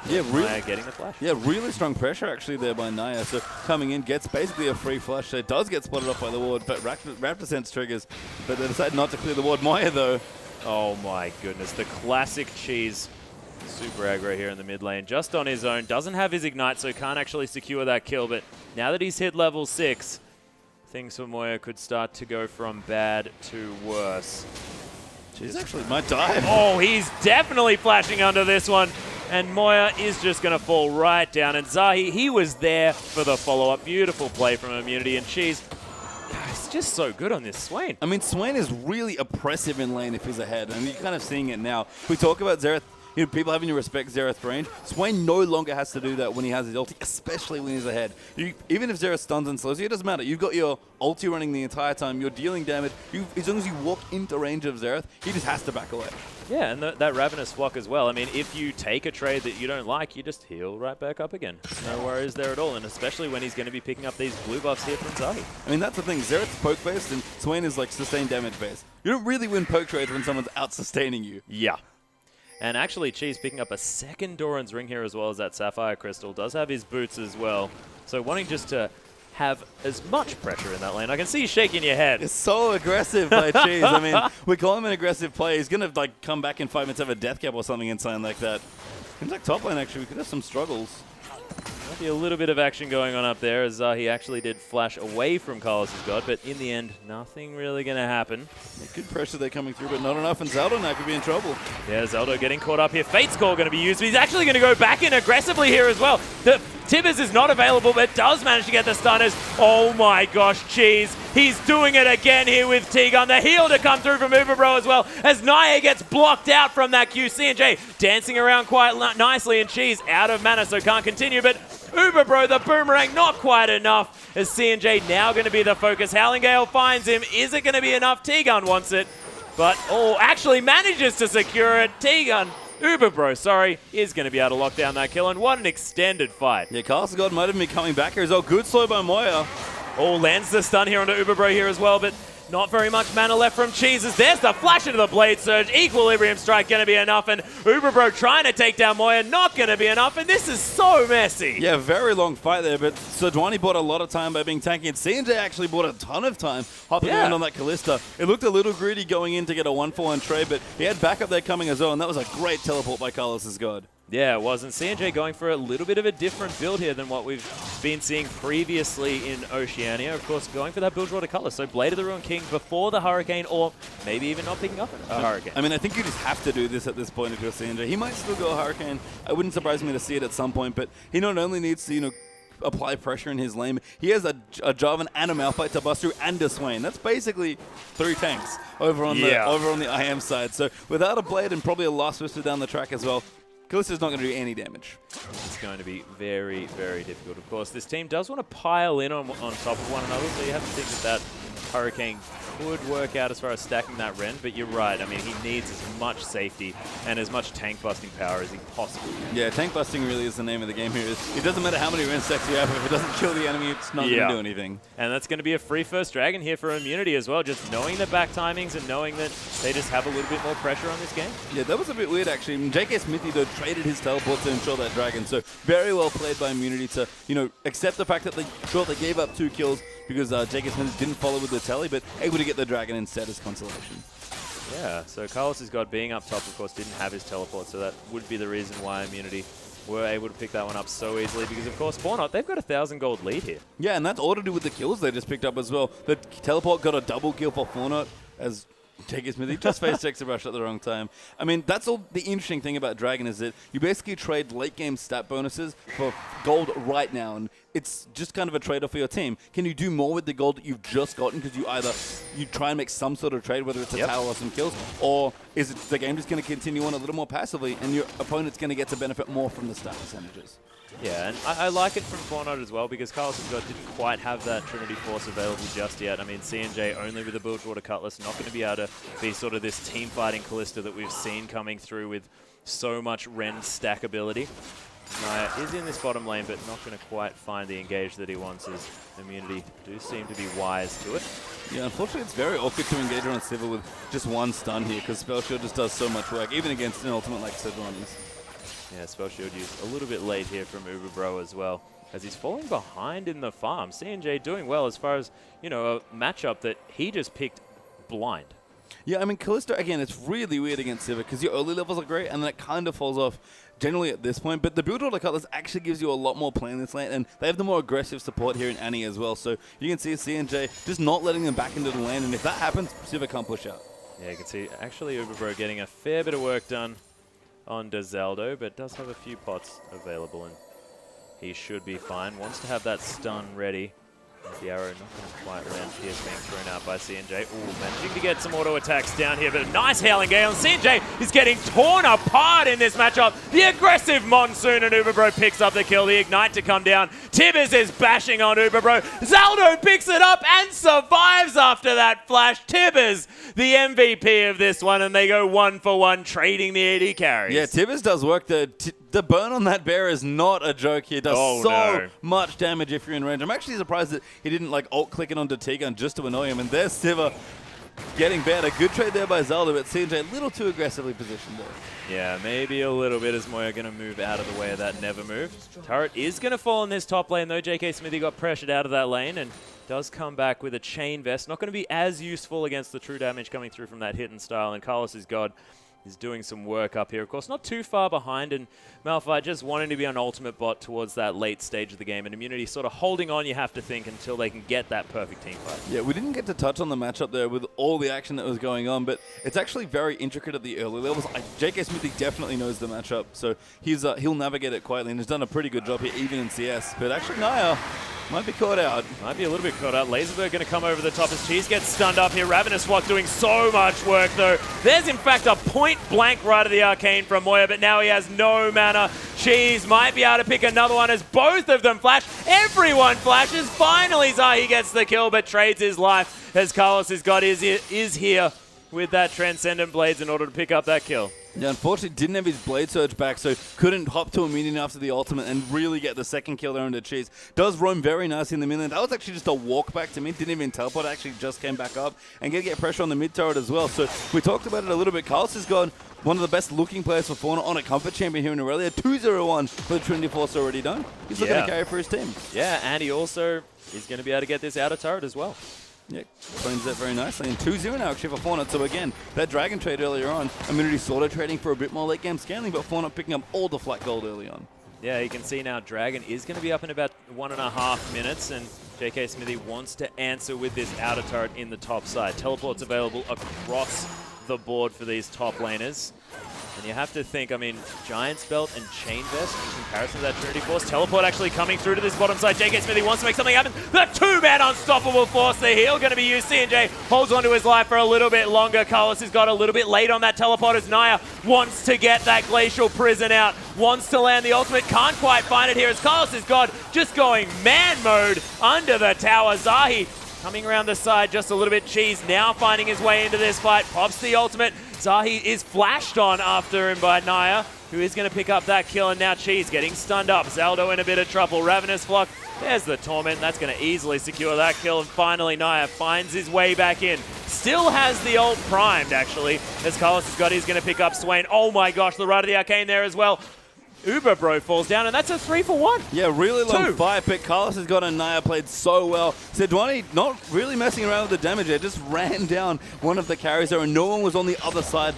S2: Yeah, really,
S1: Naya getting the flash.
S2: Yeah, really strong pressure actually there by Naya. So coming in, gets basically a free flash. So it does get spotted off by the ward, but Raptor Sense triggers. But they decide not to clear the ward. Moya though.
S1: Oh my goodness, the classic Cheese. Super aggro here in the mid lane, just on his own. Doesn't have his Ignite, so can't actually secure that kill. But now that he's hit level 6, things for Moya could start to go from bad to worse.
S2: Cheese actually might die.
S1: Oh, he's definitely flashing under this one. And Moya is just going to fall right down. And Zahi, he was there for the follow-up. Beautiful play from Immunity. And Cheese, he's just so good on this Swain.
S2: I mean, Swain is really oppressive in lane if he's ahead. And you're kind of seeing it now. We talk about Xerath. You know, people having to respect Xerath range. Swain no longer has to do that when he has his ulti, especially when he's ahead. Even if Xerath stuns and slows you, it doesn't matter. You've got your ulti running the entire time. You're dealing damage. As long as you walk into range of Xerath, he just has to back away.
S1: Yeah, and that Ravenous Flock as well. I mean, if you take a trade that you don't like, you just heal right back up again. No worries there at all, and especially when he's going to be picking up these blue buffs here from Zahi.
S2: I mean, that's the thing. Xerath's poke-based, and Swain is, like, sustained damage-based. You don't really win poke trades when someone's out-sustaining you.
S1: Yeah. And actually, Cheese picking up a second Doran's Ring here as well as that Sapphire Crystal. Does have his boots as well. So wanting just to have as much pressure in that lane. I can see you shaking your head.
S2: It's so aggressive by Cheese. I mean, we call him an aggressive player. He's going to like come back in 5 minutes, have a death cap or something insane like that. Seems like top lane, actually, we could have some struggles.
S1: Might be a little bit of action going on up there as he actually did flash away from Carlos' God, but in the end, nothing really going to happen.
S2: Yeah, good pressure there coming through, but not enough, and Zelda now could be in trouble.
S1: Yeah, Zelda getting caught up here. Fate's Call going to be used, but he's actually going to go back in aggressively here as well. The Tibbers is not available, but does manage to get the stunners. Oh my gosh, Cheese. He's doing it again here with T-Gun. The heal to come through from Uberbro as well, as Naya gets blocked out from that Q. C&J dancing around quite nicely, and Cheese out of mana, so can't continue, but Uberbro, the boomerang, not quite enough, as C&J now going to be the focus. Howling Gale finds him. Is it going to be enough? T-Gun wants it, but actually manages to secure it. T-Gun, Uberbro, sorry, is going to be able to lock down that kill, and what an extended fight.
S2: Yeah, Carlos' God might have been coming back here as well. Good slow by Moya.
S1: Lands the stun here onto Uberbro here as well, but not very much mana left from Cheeses. There's the flash into the Blade Surge. Equilibrium Strike going to be enough, and Uberbro trying to take down Moya, not going to be enough, and this is so messy.
S2: Yeah, very long fight there, but Sejuani bought a lot of time by being tanky, and CJ actually bought a ton of time hopping around on that Callista. It looked a little greedy going in to get a 1-for-1 trade, but he had backup there coming as well, and that was a great teleport by Carlos' God.
S1: Yeah, it was, and C&J going for a little bit of a different build here than what we've been seeing previously in Oceania. Of course, going for that build draw to color, so Blade of the Ruined King before the Hurricane, or maybe even not picking up a Hurricane.
S2: I mean, I think you just have to do this at this point if you're C&J. He might still go Hurricane. It wouldn't surprise me to see it at some point, but he not only needs to, apply pressure in his lane, he has a Jarvan and a Malphite to bust through and a Swain. That's basically 3 tanks over on the IM side. So without a Blade and probably a Last Whisper down the track as well, Callisto's not going to do any damage.
S1: It's going to be very, very difficult. Of course, this team does want to pile in on top of one another, so you have to think that Hurricane could work out as far as stacking that Ren, but you're right. I mean, he needs as much safety and as much tank busting power as he possibly can.
S2: Yeah, tank busting really is the name of the game here. It doesn't matter how many Ren stacks you have, if it doesn't kill the enemy, it's not going to do anything.
S1: And that's going to be a free first dragon here for Immunity as well, just knowing the back timings and knowing that they just have a little bit more pressure on this game.
S2: Yeah, that was a bit weird actually. JK Smithy though traded his teleport to ensure that dragon, so very well played by Immunity to, you know, accept the fact that they gave up 2 kills because JK Smithy didn't follow with the tele, but able to get the dragon instead as consolation.
S1: Yeah, so Carlos' God being up top, of course, didn't have his teleport, so that would be the reason why Immunity were able to pick that one up so easily, because, of course, Fortnite, they've got a 1,000 gold lead here.
S2: Yeah, and that's all to do with the kills they just picked up as well. The teleport got a double kill for Fortnite as JK Smithy just faced Extra Rush at the wrong time. I mean, that's all the interesting thing about Dragon is that you basically trade late game stat bonuses for gold right now, and it's just kind of a trade-off for your team. Can you do more with the gold that you've just gotten because you try and make some sort of trade, whether it's a tower or some kills, or is it the game just going to continue on a little more passively and your opponent's going to get to benefit more from the stat percentages?
S1: Yeah, and I like it from Fortnite as well, because Carlos' God didn't quite have that Trinity Force available just yet. I mean, CNJ only with the Bilgewater Cutlass, not going to be able to be sort of this team-fighting Callista that we've seen coming through with so much Ren stackability. Naya is in this bottom lane, but not going to quite find the engage that he wants, as Immunity do seem to be wise to it.
S2: Yeah, unfortunately, it's very awkward to engage on Sivir with just one stun here, because Spell Shield just does so much work, even against an ultimate like Sidroni's.
S1: Yeah, Spell Shield used a little bit late here from Uberbro as well, as he's falling behind in the farm. CNJ doing well as far as, you know, a matchup that he just picked blind.
S2: Yeah, I mean, Callisto, again, it's really weird against Sivir, because your early levels are great, and then it kind of falls off generally at this point, but the Bilgewater Cutlass actually gives you a lot more play in this lane, and they have the more aggressive support here in Annie as well, so you can see CNJ just not letting them back into the lane, and if that happens, Sivir can't push out.
S1: Yeah, you can see actually Uberbro getting a fair bit of work done on Dazaldo, but does have a few pots available, and he should be fine. Wants to have that stun ready. The arrow not going to quite land. Pierce being thrown out by CNJ. Ooh, managing to get some auto attacks down here, but a nice Howling Gale. CNJ is getting torn apart in this matchup. The aggressive Monsoon, and Uberbro picks up the kill. The Ignite to come down. Tibbers is bashing on Uberbro. Zaldo picks it up and survives after that flash. Tibbers, the MVP of this one, and they go 1-for-1, trading the AD carries.
S2: Yeah, Tibbers does work. The burn on that bear is not a joke here. It does much damage if you're in range. I'm actually surprised that he didn't like alt-click it onto T-Gun just to annoy him. And there's Sivir getting banned. A good trade there by Zelda, but CNJ a little too aggressively positioned there.
S1: Yeah, maybe a little bit as Moya going to move out of the way of that never move. Turret is going to fall in this top lane, though. JK Smithy got pressured out of that lane and does come back with a chain vest. Not going to be as useful against the true damage coming through from that hit and style. And Carlos' God is doing some work up here. Of course, not too far behind, and Malphite just wanting to be on ultimate bot towards that late stage of the game, and Immunity sort of holding on, you have to think, until they can get that perfect team fight. Yeah,
S2: we didn't get to touch on the matchup there with all the action that was going on, but it's actually very intricate at the early levels. JK Smithy definitely knows the matchup, so he'll navigate it quietly, and has done a pretty good job here, even in CS. But actually, Naya might be caught out.
S1: Might be a little bit caught out. Laserberg going to come over the top as Cheese gets stunned up here. Ravenous Swat doing so much work, though. There's, in fact, a point-blank right of the Arcane from Moya, but now he has no mana. Cheese might be able to pick another one as both of them flash. Everyone flashes. Finally, Zahi gets the kill, but trades his life as Carlos has got is here with that Transcendent Blades in order to pick up that kill.
S2: Yeah, unfortunately didn't have his Blade Surge back, so couldn't hop to a minion after the ultimate and really get the second kill there into Cheese. Does roam very nicely in the mid lane. That was actually just a walk back to mid, didn't even teleport, actually just came back up and get pressure on the mid turret as well. So we talked about it a little bit. Carlos has gone one of the best looking players for Fauna on a comfort champion here in Aurelia. 2-0-1 for the Trinity Force already done. He's looking to carry for his team.
S1: Yeah, and he also is going to be able to get this outer turret as well.
S2: Yeah, cleans that very nicely. And 2-0 now actually for Fortnite. So again, that Dragon trade earlier on, Immunity sort of trading for a bit more late game scaling, but Fortnite picking up all the flat gold early on.
S1: Yeah, you can see now Dragon is going to be up in about 1.5 minutes, and JK Smithy wants to answer with this outer turret in the top side. Teleport's available across the board for these top laners. And you have to think, I mean, Giant's Belt and Chain Vest in comparison to that Trinity Force. Teleport actually coming through to this bottom side. JK Smithy wants to make something happen. The two-man unstoppable force. The heal going to be used. C&J holds onto his life for a little bit longer. Carlos has got a little bit late on that teleport as Naya wants to get that Glacial Prison out. Wants to land the ultimate. Can't quite find it here as Carlos is God just going man mode under the tower. Zahi coming around the side just a little bit. Cheese now finding his way into this fight. Pops the ultimate. Zahi is flashed on after him by Naya, who is going to pick up that kill, and now Cheese getting stunned up. Zaldo in a bit of trouble. Ravenous Flock, there's the Torment. That's going to easily secure that kill, and finally Naya finds his way back in. Still has the ult primed, actually, as Carlos has got. He's going to pick up Swain. Oh my gosh, the Rite of the Arcane there as well. Uber Bro falls down, and that's a 3-for-1.
S2: Yeah, really long fire pick. Carlos has got a Naya played so well. Sejuani not really messing around with the damage there, just ran down one of the carries there, and no one was on the other side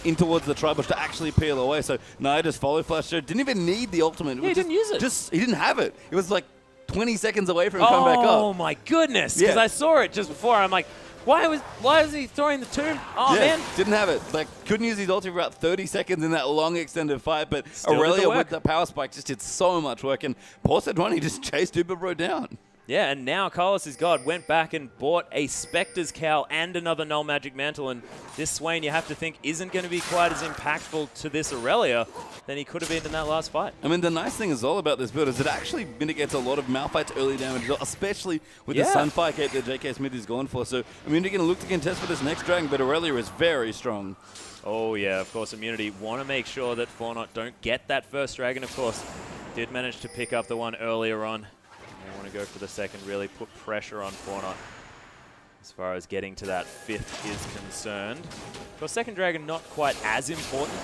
S2: in towards the Tribush to actually peel away. So Naya just followed flash there. Didn't even need the ultimate.
S1: Yeah, he didn't use it.
S2: He didn't have it. It was like 20 seconds away from him coming back up.
S1: Oh my goodness, because I saw it just before. I'm like, why is he throwing the tomb? Oh,
S2: yeah,
S1: man.
S2: Didn't have it. Like, couldn't use his ulti for about 30 seconds in that long extended fight, but
S1: Still
S2: Aurelia with the power spike just did so much work, and poor Sejuani just chased Uberbro down.
S1: Yeah, and now Carlos' God went back and bought a Spectre's Cowl and another Null Magic Mantle, and this Swain, you have to think, isn't going to be quite as impactful to this Aurelia than he could have been in that last fight.
S2: I mean, the nice thing is all about this build is it actually mitigates a lot of Malphite's early damage, especially with the Sunfire Cape that JK Smith is going for. So, I mean, they're going to look to contest for this next dragon, but Aurelia is very strong.
S1: Oh, yeah, of course, Immunity want to make sure that Fortnite don't get that first dragon, of course. Did manage to pick up the one earlier on. They want to go for the second, really put pressure on Fortnite as far as getting to that fifth is concerned. Of course, second dragon not quite as important,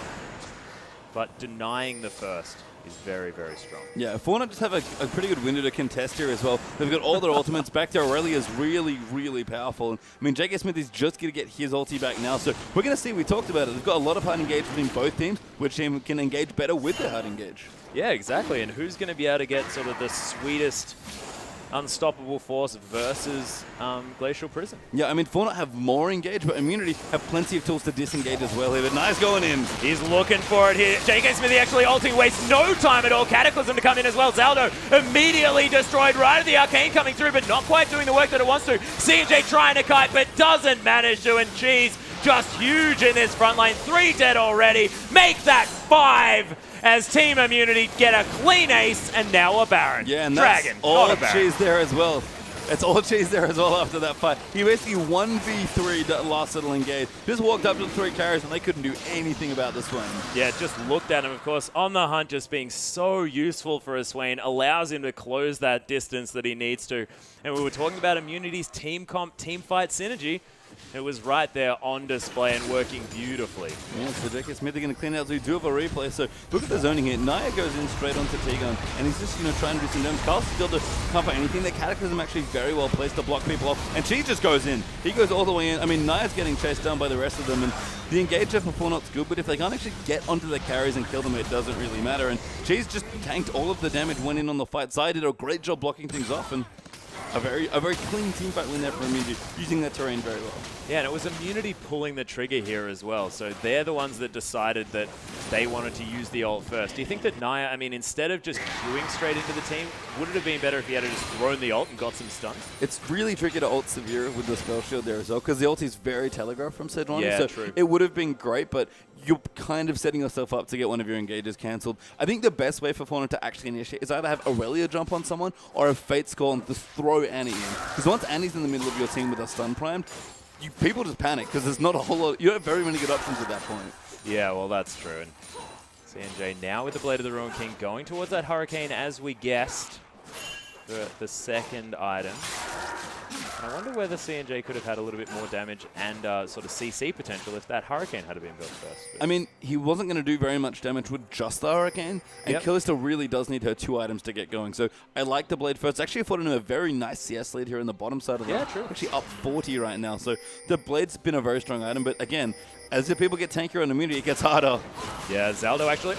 S1: but denying the first is very, very strong.
S2: Yeah, Fortnite just have a pretty good window to contest here as well. They've got all their ultimates back there. Aurelia is really, really powerful. And, I mean, JK Smith is just going to get his ulti back now. So we're going to see, we talked about it, they've got a lot of hard engage between both teams. Which team can engage better with their hard engage? Yeah,
S1: exactly. And who's going to be able to get sort of the sweetest unstoppable force versus Glacial Prison?
S2: Yeah, I mean, Fortnite have more engage, but Immunity have plenty of tools to disengage as well here. But nice going in.
S1: He's looking for it here. JK Smithy actually ulting, wastes no time at all. Cataclysm to come in as well. Zaldo immediately destroyed. Right of the Arcane coming through, but not quite doing the work that it wants to. C&J trying to kite, but doesn't manage to. And Cheese just huge in this front line. 3 dead already. Make that 5 as Team Immunity get a clean ace and now a Baron.
S2: Yeah, and
S1: Dragon,
S2: that's all
S1: not a Baron.
S2: Cheese there as well. That's all Cheese there as well after that fight. He basically 1v3 that last little engage. Just walked up to the 3 carries and they couldn't do anything about the Swain.
S1: Yeah, just looked at him, of course, on the hunt, just being so useful for a Swain, allows him to close that distance that he needs to. And we were talking about Immunity's team comp, team fight synergy. It was right there on display and working beautifully.
S2: Yeah, so JK Smith are going to clean out. So we do have a replay. So look at the zoning here. Naya goes in straight onto T-Gun, and he's just, trying to do some damage. Carl's still to cover anything. The Cataclysm actually very well placed to block people off, and she just goes in. He goes all the way in. I mean, Naya's getting chased down by the rest of them, and the engager for Fortnite's good, but if they can't actually get onto the carries and kill them, it doesn't really matter. And she's just tanked all of the damage, went in on the fight. Zai did a great job blocking things off, and a very clean team fight win there for Immunity, using that terrain very well.
S1: Yeah, and it was Immunity pulling the trigger here as well. So they're the ones that decided that they wanted to use the ult first. Do you think that Naya, I mean, instead of just queuing straight into the team, would it have been better if he had just thrown the ult and got some stuns?
S2: It's really tricky to ult Severe with the spell shield there as well, because the ult is very telegraphed from Sejuani.
S1: Yeah,
S2: so
S1: true.
S2: It would have been great, but you're kind of setting yourself up to get one of your engages cancelled. I think the best way for Fortnite to actually initiate is either have Aurelia jump on someone or have Fate Skull and just throw Annie in. Because once Annie's in the middle of your team with a stun primed, people just panic because there's not a whole lot. You don't have very many good options at that point.
S1: Yeah, well, that's true. And CNJ now with the Blade of the Ruin King going towards that Hurricane as we guessed for the second item. And I wonder whether CNJ could have had a little bit more damage and sort of CC potential if that Hurricane had been built first. But
S2: I mean, he wasn't going to do very much damage with just the Hurricane, and Kalista really does need her 2 items to get going. So I like the Blade first. Actually afforded him a very nice CS lead here in the bottom side of the
S1: true.
S2: Actually up 40 right now. So the Blade's been a very strong item, but again, as the people get tankier on Immunity, it gets harder.
S1: Yeah, Zaldo actually,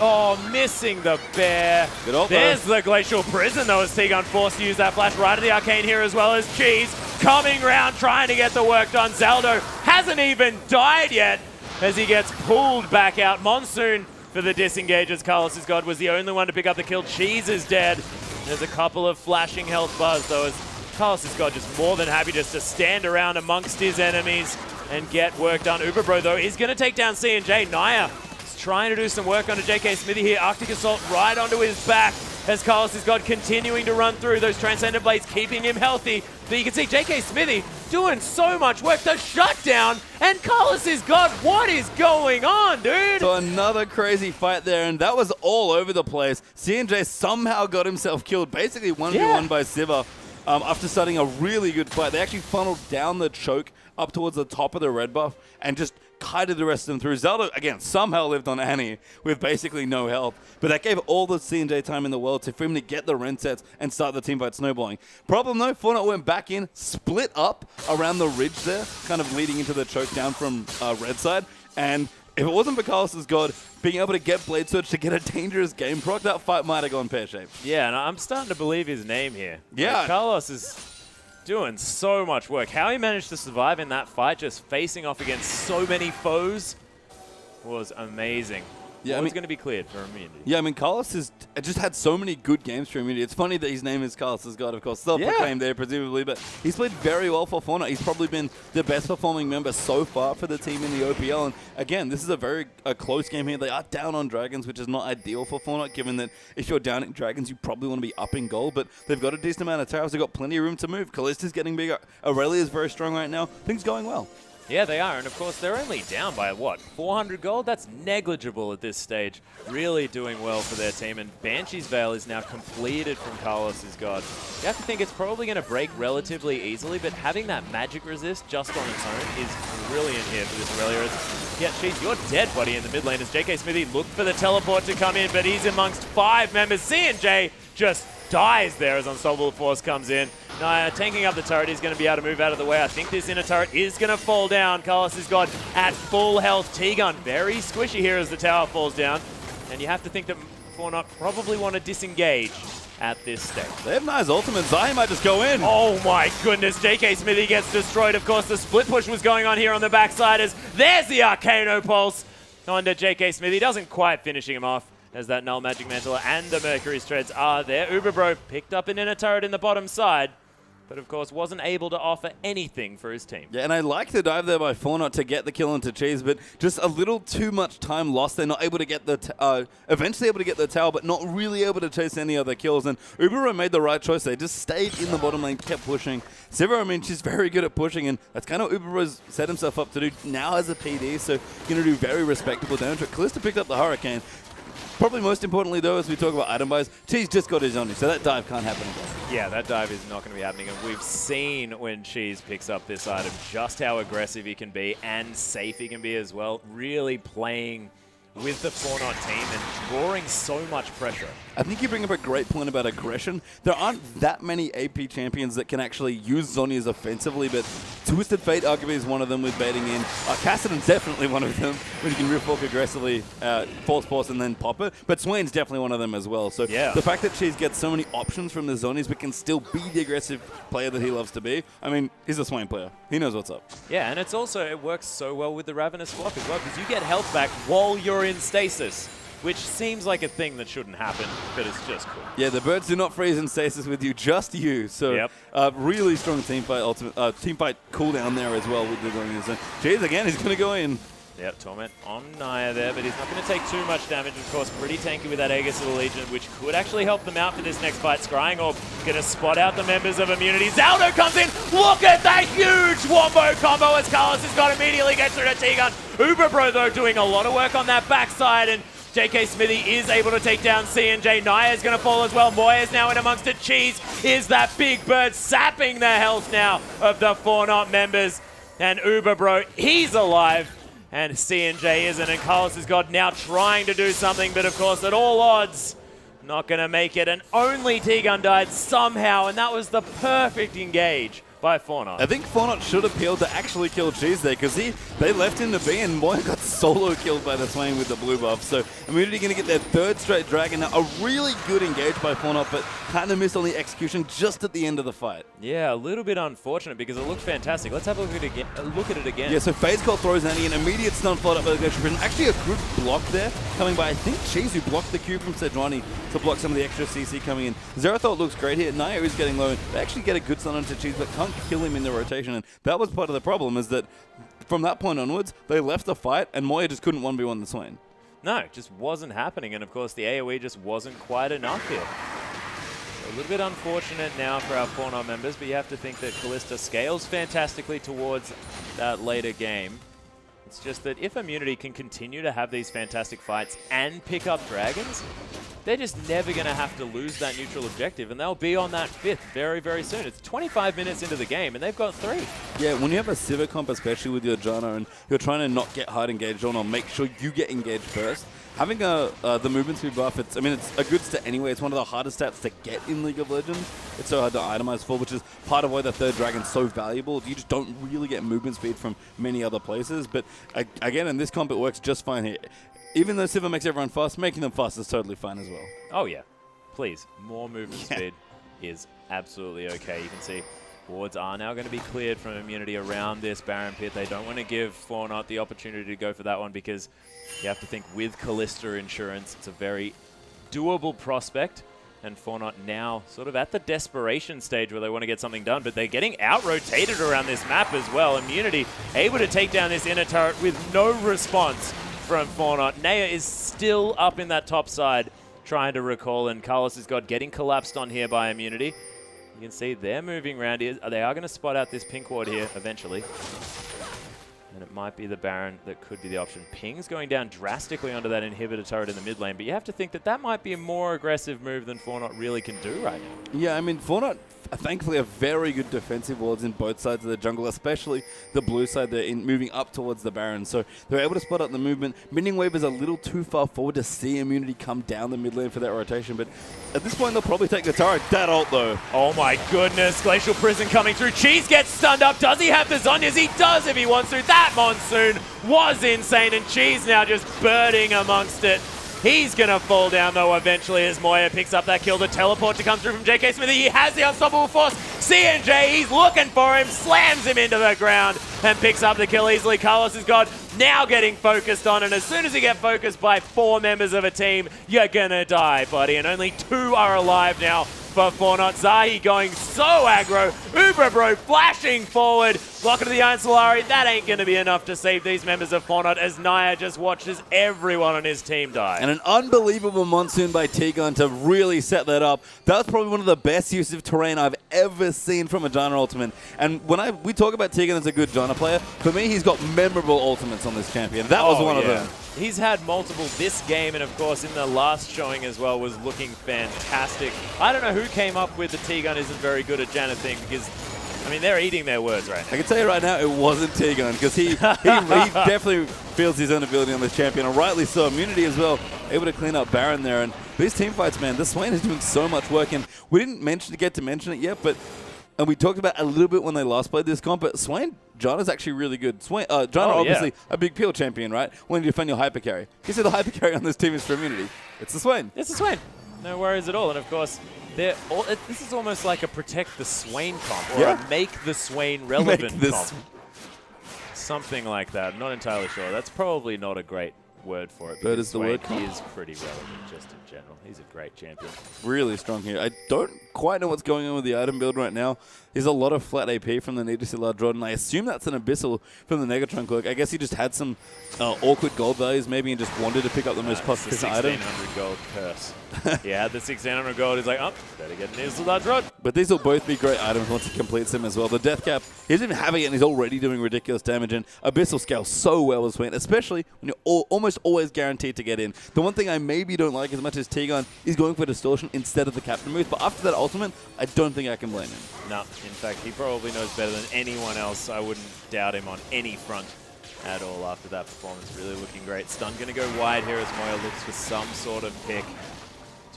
S1: missing the bear.
S2: Good ult,
S1: There's the Glacial Prison, though, as T-Gun forced to use that flash right of the Arcane here, as well as Cheese coming round, trying to get the work done. Zaldo hasn't even died yet. as he gets pulled back out. Monsoon for the disengage as Carlos' God was the only one to pick up the kill. Cheese is dead. There's a couple of flashing health bars though, as Carlos' God just more than happy just to stand around amongst his enemies and get work done. Uberbro though is going to take down C&J. Naya is trying to do some work onto JK Smithy here. Arctic Assault right onto his back as Carlos' God continuing to run through those Transcendent Blades, keeping him healthy. But you can see JK Smithy doing so much work. The shutdown, and Carlos' God, what is going on, dude?
S2: So another crazy fight there, and that was all over the place. C&J somehow got himself killed, basically 1v1 by Siva. After starting a really good fight, they actually funneled down the choke up towards the top of the red buff and just kited the rest of them through. Zelda, again, somehow lived on Annie with basically no health. But that gave all the C&J time in the world for him to get the rend sets and start the teamfight snowballing. Problem though, Fortnite went back in, split up around the ridge there, kind of leading into the choke down from red side. And if it wasn't for Carlos' God being able to get Blade Surge to get a dangerous game proc, that fight might have gone pear-shaped.
S1: Yeah, and I'm starting to believe his name here.
S2: Yeah.
S1: Like, Carlos is doing so much work. How he managed to survive in that fight, just facing off against so many foes, was amazing. Yeah, it's going to be cleared for immunity.
S2: Yeah, I mean, Carlos has just had so many good games for immunity. It's funny that his name is Carlos' God, of course, self-proclaimed there, presumably, but he's played very well for Fortnite. He's probably been the best performing member so far for the team in the OPL. And again, this is a very close game here. They are down on Dragons, which is not ideal for Fortnite, given that if you're down at Dragons, you probably want to be up in gold, but they've got a decent amount of towers. They've got plenty of room to move. Kallista's getting bigger. Aurelia is very strong right now. Things going well.
S1: Yeah, they are, and of course they're only down by, what, 400 gold? That's negligible at this stage. Really doing well for their team, and Banshee's Veil is now completed from Carlos' God. You have to think it's probably going to break relatively easily, but having that magic resist just on its own is brilliant here for this Aurelia. Yeah, Cheese, you're dead, buddy, in the mid lane as JK Smithy looked for the teleport to come in, but he's amongst 5 members. C&J just dies there as Unstoppable Force comes in. Naya tanking up the turret. He's going to be able to move out of the way. I think this inner turret is going to fall down. Carlos has got at full health. T-Gun very squishy here as the tower falls down. And you have to think that Fortnite probably want to disengage at this stage.
S2: They have nice ultimate. Zai might just go in.
S1: Oh my goodness. JK Smithy gets destroyed. Of course, the split push was going on here on the backside as there's the Arcano Pulse onto JK Smithy. Doesn't quite finishing him off, as that Null Magic Mantle and the Mercury Treads are there. Uberbro picked up an inner turret in the bottom side, but of course wasn't able to offer anything for his team.
S2: Yeah, and I like the dive there by Fortnite to get the kill into Cheese, but just a little too much time lost. They're not able to get the, eventually able to get the tower, but not really able to chase any other kills. And Uberbro made the right choice. They just stayed in the bottom lane, kept pushing. Siva, I mean, she's very good at pushing, and that's kind of what Uberbro's set himself up to do now as a PD, so going to do very respectable damage. But Callista picked up the Hurricane. Probably most importantly, though, as we talk about item buys, Cheese just got his Oni, so that dive can't happen again.
S1: Yeah, that dive is not going to be happening. And we've seen when Cheese picks up this item just how aggressive he can be and safe he can be as well. Really playing with the Fortnite team and drawing so much pressure.
S2: I think you bring up a great point about aggression. There aren't that many AP champions that can actually use Zhonya's offensively, but Twisted Fate arguably is one of them with baiting in. Kassadin's definitely one of them when you can Rift Walk aggressively, False Pulse and then pop it. But Swain's definitely one of them as well. So
S1: yeah,
S2: the fact that Cheese gets so many options from the Zhonya's but can still be the aggressive player that he loves to be, I mean, he's a Swain player. He knows what's up.
S1: Yeah, and it's also, it works so well with the Ravenous Flock as well, because you get health back while you're in stasis, which seems like a thing that shouldn't happen, but it's just cool.
S2: Yeah, the birds do not freeze in stasis with you, just you. So really strong team fight cooldown there as well with the Zhonya's. So Cheese again, he's going to go in.
S1: Yep, Torment on Naya there, but he's not going to take too much damage. Of course, pretty tanky with that Aegis of the Legion, which could actually help them out for this next fight. Scrying Orb going to spot out the members of Immunity. Zaldo comes in. Look at that huge wombo combo as Carlos has got immediately gets through to T-Gun. Uberbro, though, doing a lot of work on that backside, and JK Smithy is able to take down C&J. Naya is going to fall as well. Moya's now in amongst it. Cheese is that big bird sapping the health now of the Fortnite members. And Uberbro, he's alive. And C&J isn't, and Carlos has got now trying to do something, but of course at all odds, not going to make it, and only T-Gun died somehow, and that was the perfect engage by Fortnite.
S2: I think Fortnite should appeal to actually kill Cheese there because they left him to be and Moya got solo killed by the Swain with the blue buff. So Immunity going to get their third straight dragon. Now a really good engage by Fortnite, but kind of missed on the execution just at the end of the fight.
S1: Yeah, a little bit unfortunate because it looked fantastic. Let's have a look at it again.
S2: Yeah, so FaZe Cult throws Annie an immediate stun followed up by the Glacial Prison. Actually a good block there coming by, I think, Cheese, who blocked the Q from Sejuani to block some of the extra CC coming in. Zerathor looks great here. Naya is getting low. They actually get a good stun onto Cheese, but can't kill him in the rotation. And that was part of the problem, is that from that point onwards, they left the fight and Moya just couldn't 1v1 the Swain.
S1: No, it just wasn't happening. And of course, the AoE just wasn't quite enough here. A little bit unfortunate now for our Fortnite members, but you have to think that Kalista scales fantastically towards that later game. It's just that if Immunity can continue to have these fantastic fights and pick up dragons, they're just never going to have to lose that neutral objective, and they'll be on that 5th very, very soon. It's 25 minutes into the game, and they've got 3. Yeah,
S2: when you have a Civic comp, especially with your Janna, and you're trying to not get hard engaged on or make sure you get engaged first, having the movement speed buff, it's a good stat anyway. It's one of the hardest stats to get in League of Legends. It's so hard to itemize for, which is part of why the third dragon's so valuable. You just don't really get movement speed from many other places. But again, in this comp, it works just fine here. Even though Sivir makes everyone fast, making them fast is totally fine as well.
S1: Oh, yeah. Please, more movement speed is absolutely okay. You can see wards are now going to be cleared from Immunity around this Baron Pit. They don't want to give Fortnite the opportunity to go for that one because you have to think with Kalista Insurance, it's a very doable prospect. And Fortnite now sort of at the desperation stage where they want to get something done, but they're getting out-rotated around this map as well. Immunity able to take down this inner turret with no response from Fortnite. Naya is still up in that top side trying to recall, and Carlos has got getting collapsed on here by Immunity. You can see they're moving around here. They are going to spot out this pink ward here eventually. And it might be the Baron that could be the option. Ping's going down drastically onto that inhibitor turret in the mid lane, but you have to think that that might be a more aggressive move than Fortnite really can do right now.
S2: Yeah, I mean, Fortnite thankfully have very good defensive wards in both sides of the jungle, especially the blue side. They're moving up towards the Baron, so they're able to spot out the movement. Mending Wave is a little too far forward to see Immunity come down the mid lane for that rotation, but at this point they'll probably take the turret. That ult though.
S1: Oh my goodness, Glacial Prison coming through. Cheese gets stunned up. Does he have the Zonyas? He does if he wants to. That Monsoon was insane, and Cheese now just birding amongst it. He's going to fall down, though, eventually as Moya picks up that kill. The teleport to come through from JK Smithy. He has the Unstoppable Force. CNJ, he's looking for him, slams him into the ground, and picks up the kill easily. Carlos is God now getting focused on, and as soon as you get focused by 4 members of a team, you're going to die, buddy. And only 2 are alive now for Fortnite. Zahi going so aggro. Uber Bro flashing forward. Block into the Iron Solari. That ain't going to be enough to save these members of Fortnite as Naya just watches everyone on his team die.
S2: And an unbelievable Monsoon by T-Gun to really set that up. That was probably one of the best uses of terrain I've ever seen from a Janna ultimate. And when we talk about T-Gun as a good Janna player, for me he's got memorable ultimates on this champion. That was one of them.
S1: He's had multiple this game, and of course in the last showing as well was looking fantastic. I don't know who came up with the T-Gun isn't very good at Janna thing, because I mean, they're eating their words right now.
S2: I can tell you right now, it wasn't T-Gun, because he definitely feels his own ability on this champion, and rightly so. Immunity as well, able to clean up Baron there. And these team fights, man, the Swain is doing so much work, and we didn't get to mention it yet, but and we talked about a little bit when they last played this comp, but Swain, Janna's actually really good. Janna, obviously, a big peel champion, right? When you defend your hyper carry. You see the hyper carry on this team is for Immunity. It's the Swain.
S1: It's the Swain. No worries at all. And of course, this is almost like a protect the Swain comp, or a make the Swain relevant comp. Something like that. I'm not entirely sure. That's probably not a great word for it.
S2: But is the word
S1: comp? He is pretty relevant just in general. He's a great champion.
S2: Really strong here. I don't quite know what's going on with the item build right now. There's a lot of flat AP from the Needlessly Large Rod, and I assume that's an Abyssal from the Negatron Cloak. I guess he just had some awkward gold values maybe and just wanted to pick up the most cost-efficient item.
S1: 1600 gold curse. He had the 1600 gold. He's like, oh, better get an Needlessly Large Rod.
S2: But these will both be great items once he completes them as well. The Death Cap, he doesn't even have it and he's already doing ridiculous damage, and Abyssal scales so well as Swain, especially when you're almost always guaranteed to get in. The one thing I maybe don't like as much as T-Gun is going for Distortion instead of the Captain move, but after that ultimate, I don't think I can blame him.
S1: No, in fact, he probably knows better than anyone else. I wouldn't doubt him on any front at all after that performance. Really looking great. Stun going to go wide here as Moya looks for some sort of pick.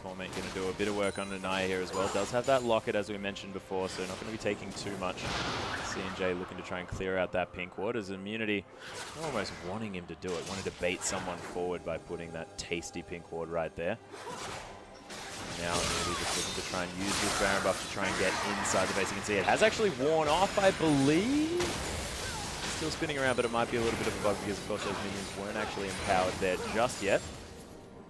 S1: Torment going to do a bit of work on Nania here as well. Does have that locket, as we mentioned before, so not going to be taking too much. C&J looking to try and clear out that pink ward as Immunity almost wanting him to do it. Wanted to bait someone forward by putting that tasty pink ward right there. Now Immunity just looking to try and use this Baron buff to try and get inside the base. You can see it has actually worn off, I believe. Still spinning around, but it might be a little bit of a bug because, of course, those minions weren't actually empowered there just yet.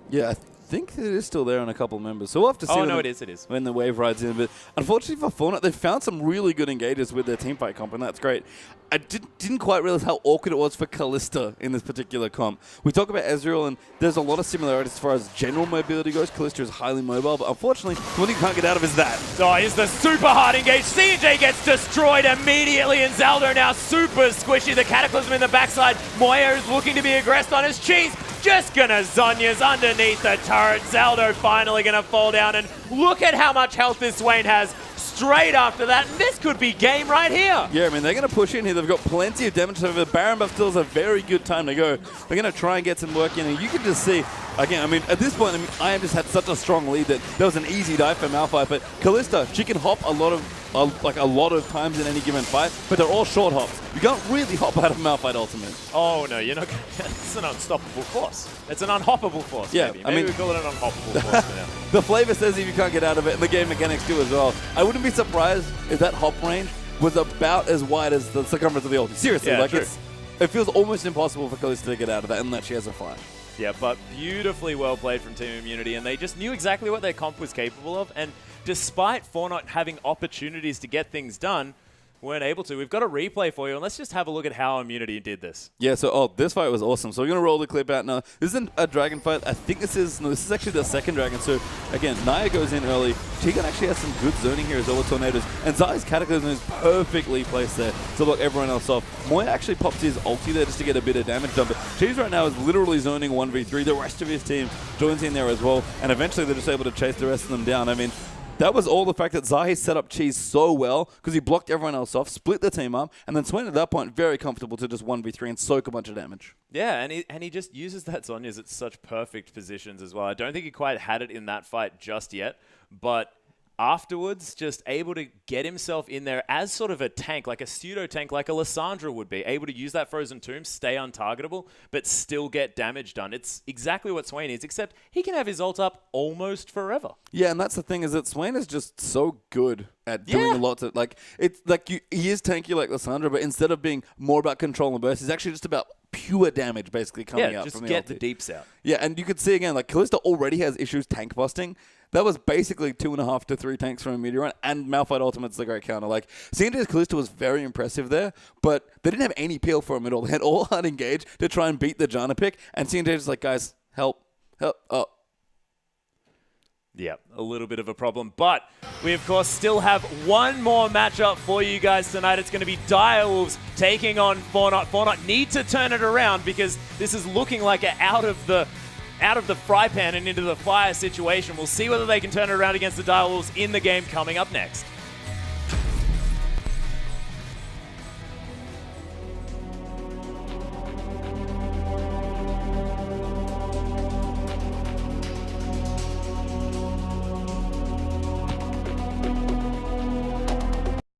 S2: Yeah, I think it is still there on a couple of members. So we'll have to see
S1: it is.
S2: When the wave rides in. But unfortunately for Fortnite, they've found some really good engages with their teamfight comp, and that's great. I didn't quite realize how awkward it was for Kalista in this particular comp. We talk about Ezreal, and there's a lot of similarities as far as general mobility goes. Kalista is highly mobile, but unfortunately, the one thing you can't get out of is that.
S1: Oh, here's the super hard engage. C&J gets destroyed immediately, and Zaldo now super squishy. The Cataclysm in the backside. Moya is looking to be aggressed on his cheese. Just gonna Zhonya's underneath the turret. Zaldo finally gonna fall down, and look at how much health this Swain has straight after that. And this could be game right here.
S2: Yeah, I mean, they're going to push in here. They've got plenty of damage. So the Baron buff still is a very good time to go. They're going to try and get some work in. And you can just see, again, I mean, at this point, I am just had such a strong lead that that was an easy dive for Malphite. But Kalista, she can hop a lot of times in any given fight, but they're all short hops. You can't really hop out of Malphite Ultimate.
S1: Oh, no, you're not going to. It's an unstoppable force. It's an unhoppable force,
S2: yeah,
S1: maybe. Maybe we call it an unhoppable force for now.
S2: The flavor says if you can't get out of it, and the game mechanics do as well. I wouldn't be surprised if that hop range was about as wide as the circumference of the ulti. Seriously,
S1: yeah,
S2: like it feels almost impossible for Kalista to get out of that unless she has a flash.
S1: Yeah, but beautifully well played from Team Immunity, and they just knew exactly what their comp was capable of, and despite Fortnite having opportunities to get things done, weren't able to. We've got a replay for you, and let's just have a look at how Immunity did this.
S2: Yeah, so this fight was awesome. So we're going to roll the clip out now. This isn't a dragon fight. I think this is actually the second dragon. So again, Naya goes in early. Tegan actually has some good zoning here as well with tornadoes. And Zai's Cataclysm is perfectly placed there to block everyone else off. Moya actually pops his ulti there just to get a bit of damage done. But Cheese right now is literally zoning 1v3. The rest of his team joins in there as well. And eventually they're just able to chase the rest of them down. I mean, that was all the fact that Zahi set up Cheese so well because he blocked everyone else off, split the team up, and then Swain at that point very comfortable to just 1v3 and soak a bunch of damage.
S1: Yeah, and he just uses that Zhonya's at such perfect positions as well. I don't think he quite had it in that fight just yet, but afterwards, just able to get himself in there as sort of a tank, like a pseudo-tank, like a Lissandra would be, able to use that Frozen Tomb, stay untargetable, but still get damage done. It's exactly what Swain is, except he can have his ult up almost forever.
S2: Yeah, and that's the thing, is that Swain is just so good at doing a lot of, like, it's like he is tanky like Lissandra, but instead of being more about control and burst, he's actually just about pure damage basically coming out from the ulti.
S1: Yeah, just get the deeps out.
S2: Yeah, and you could see again, like, Kalista already has issues tank busting. That was basically 2.5 to 3 tanks from a Meteorite, and Malphite Ultimate's the great counter. Like, C&J's Kalista was very impressive there, but they didn't have any peel for him at all. They had all hard engage to try and beat the Janna pick, and C&J's like, guys, help. Oh.
S1: Yeah, a little bit of a problem. But we, of course, still have one more matchup for you guys tonight. It's going to be Direwolves taking on Fortnite. Fortnite need to turn it around because this is looking like an out of the fry pan and into the fire situation. We'll see whether they can turn it around against the Direwolves in the game coming up next.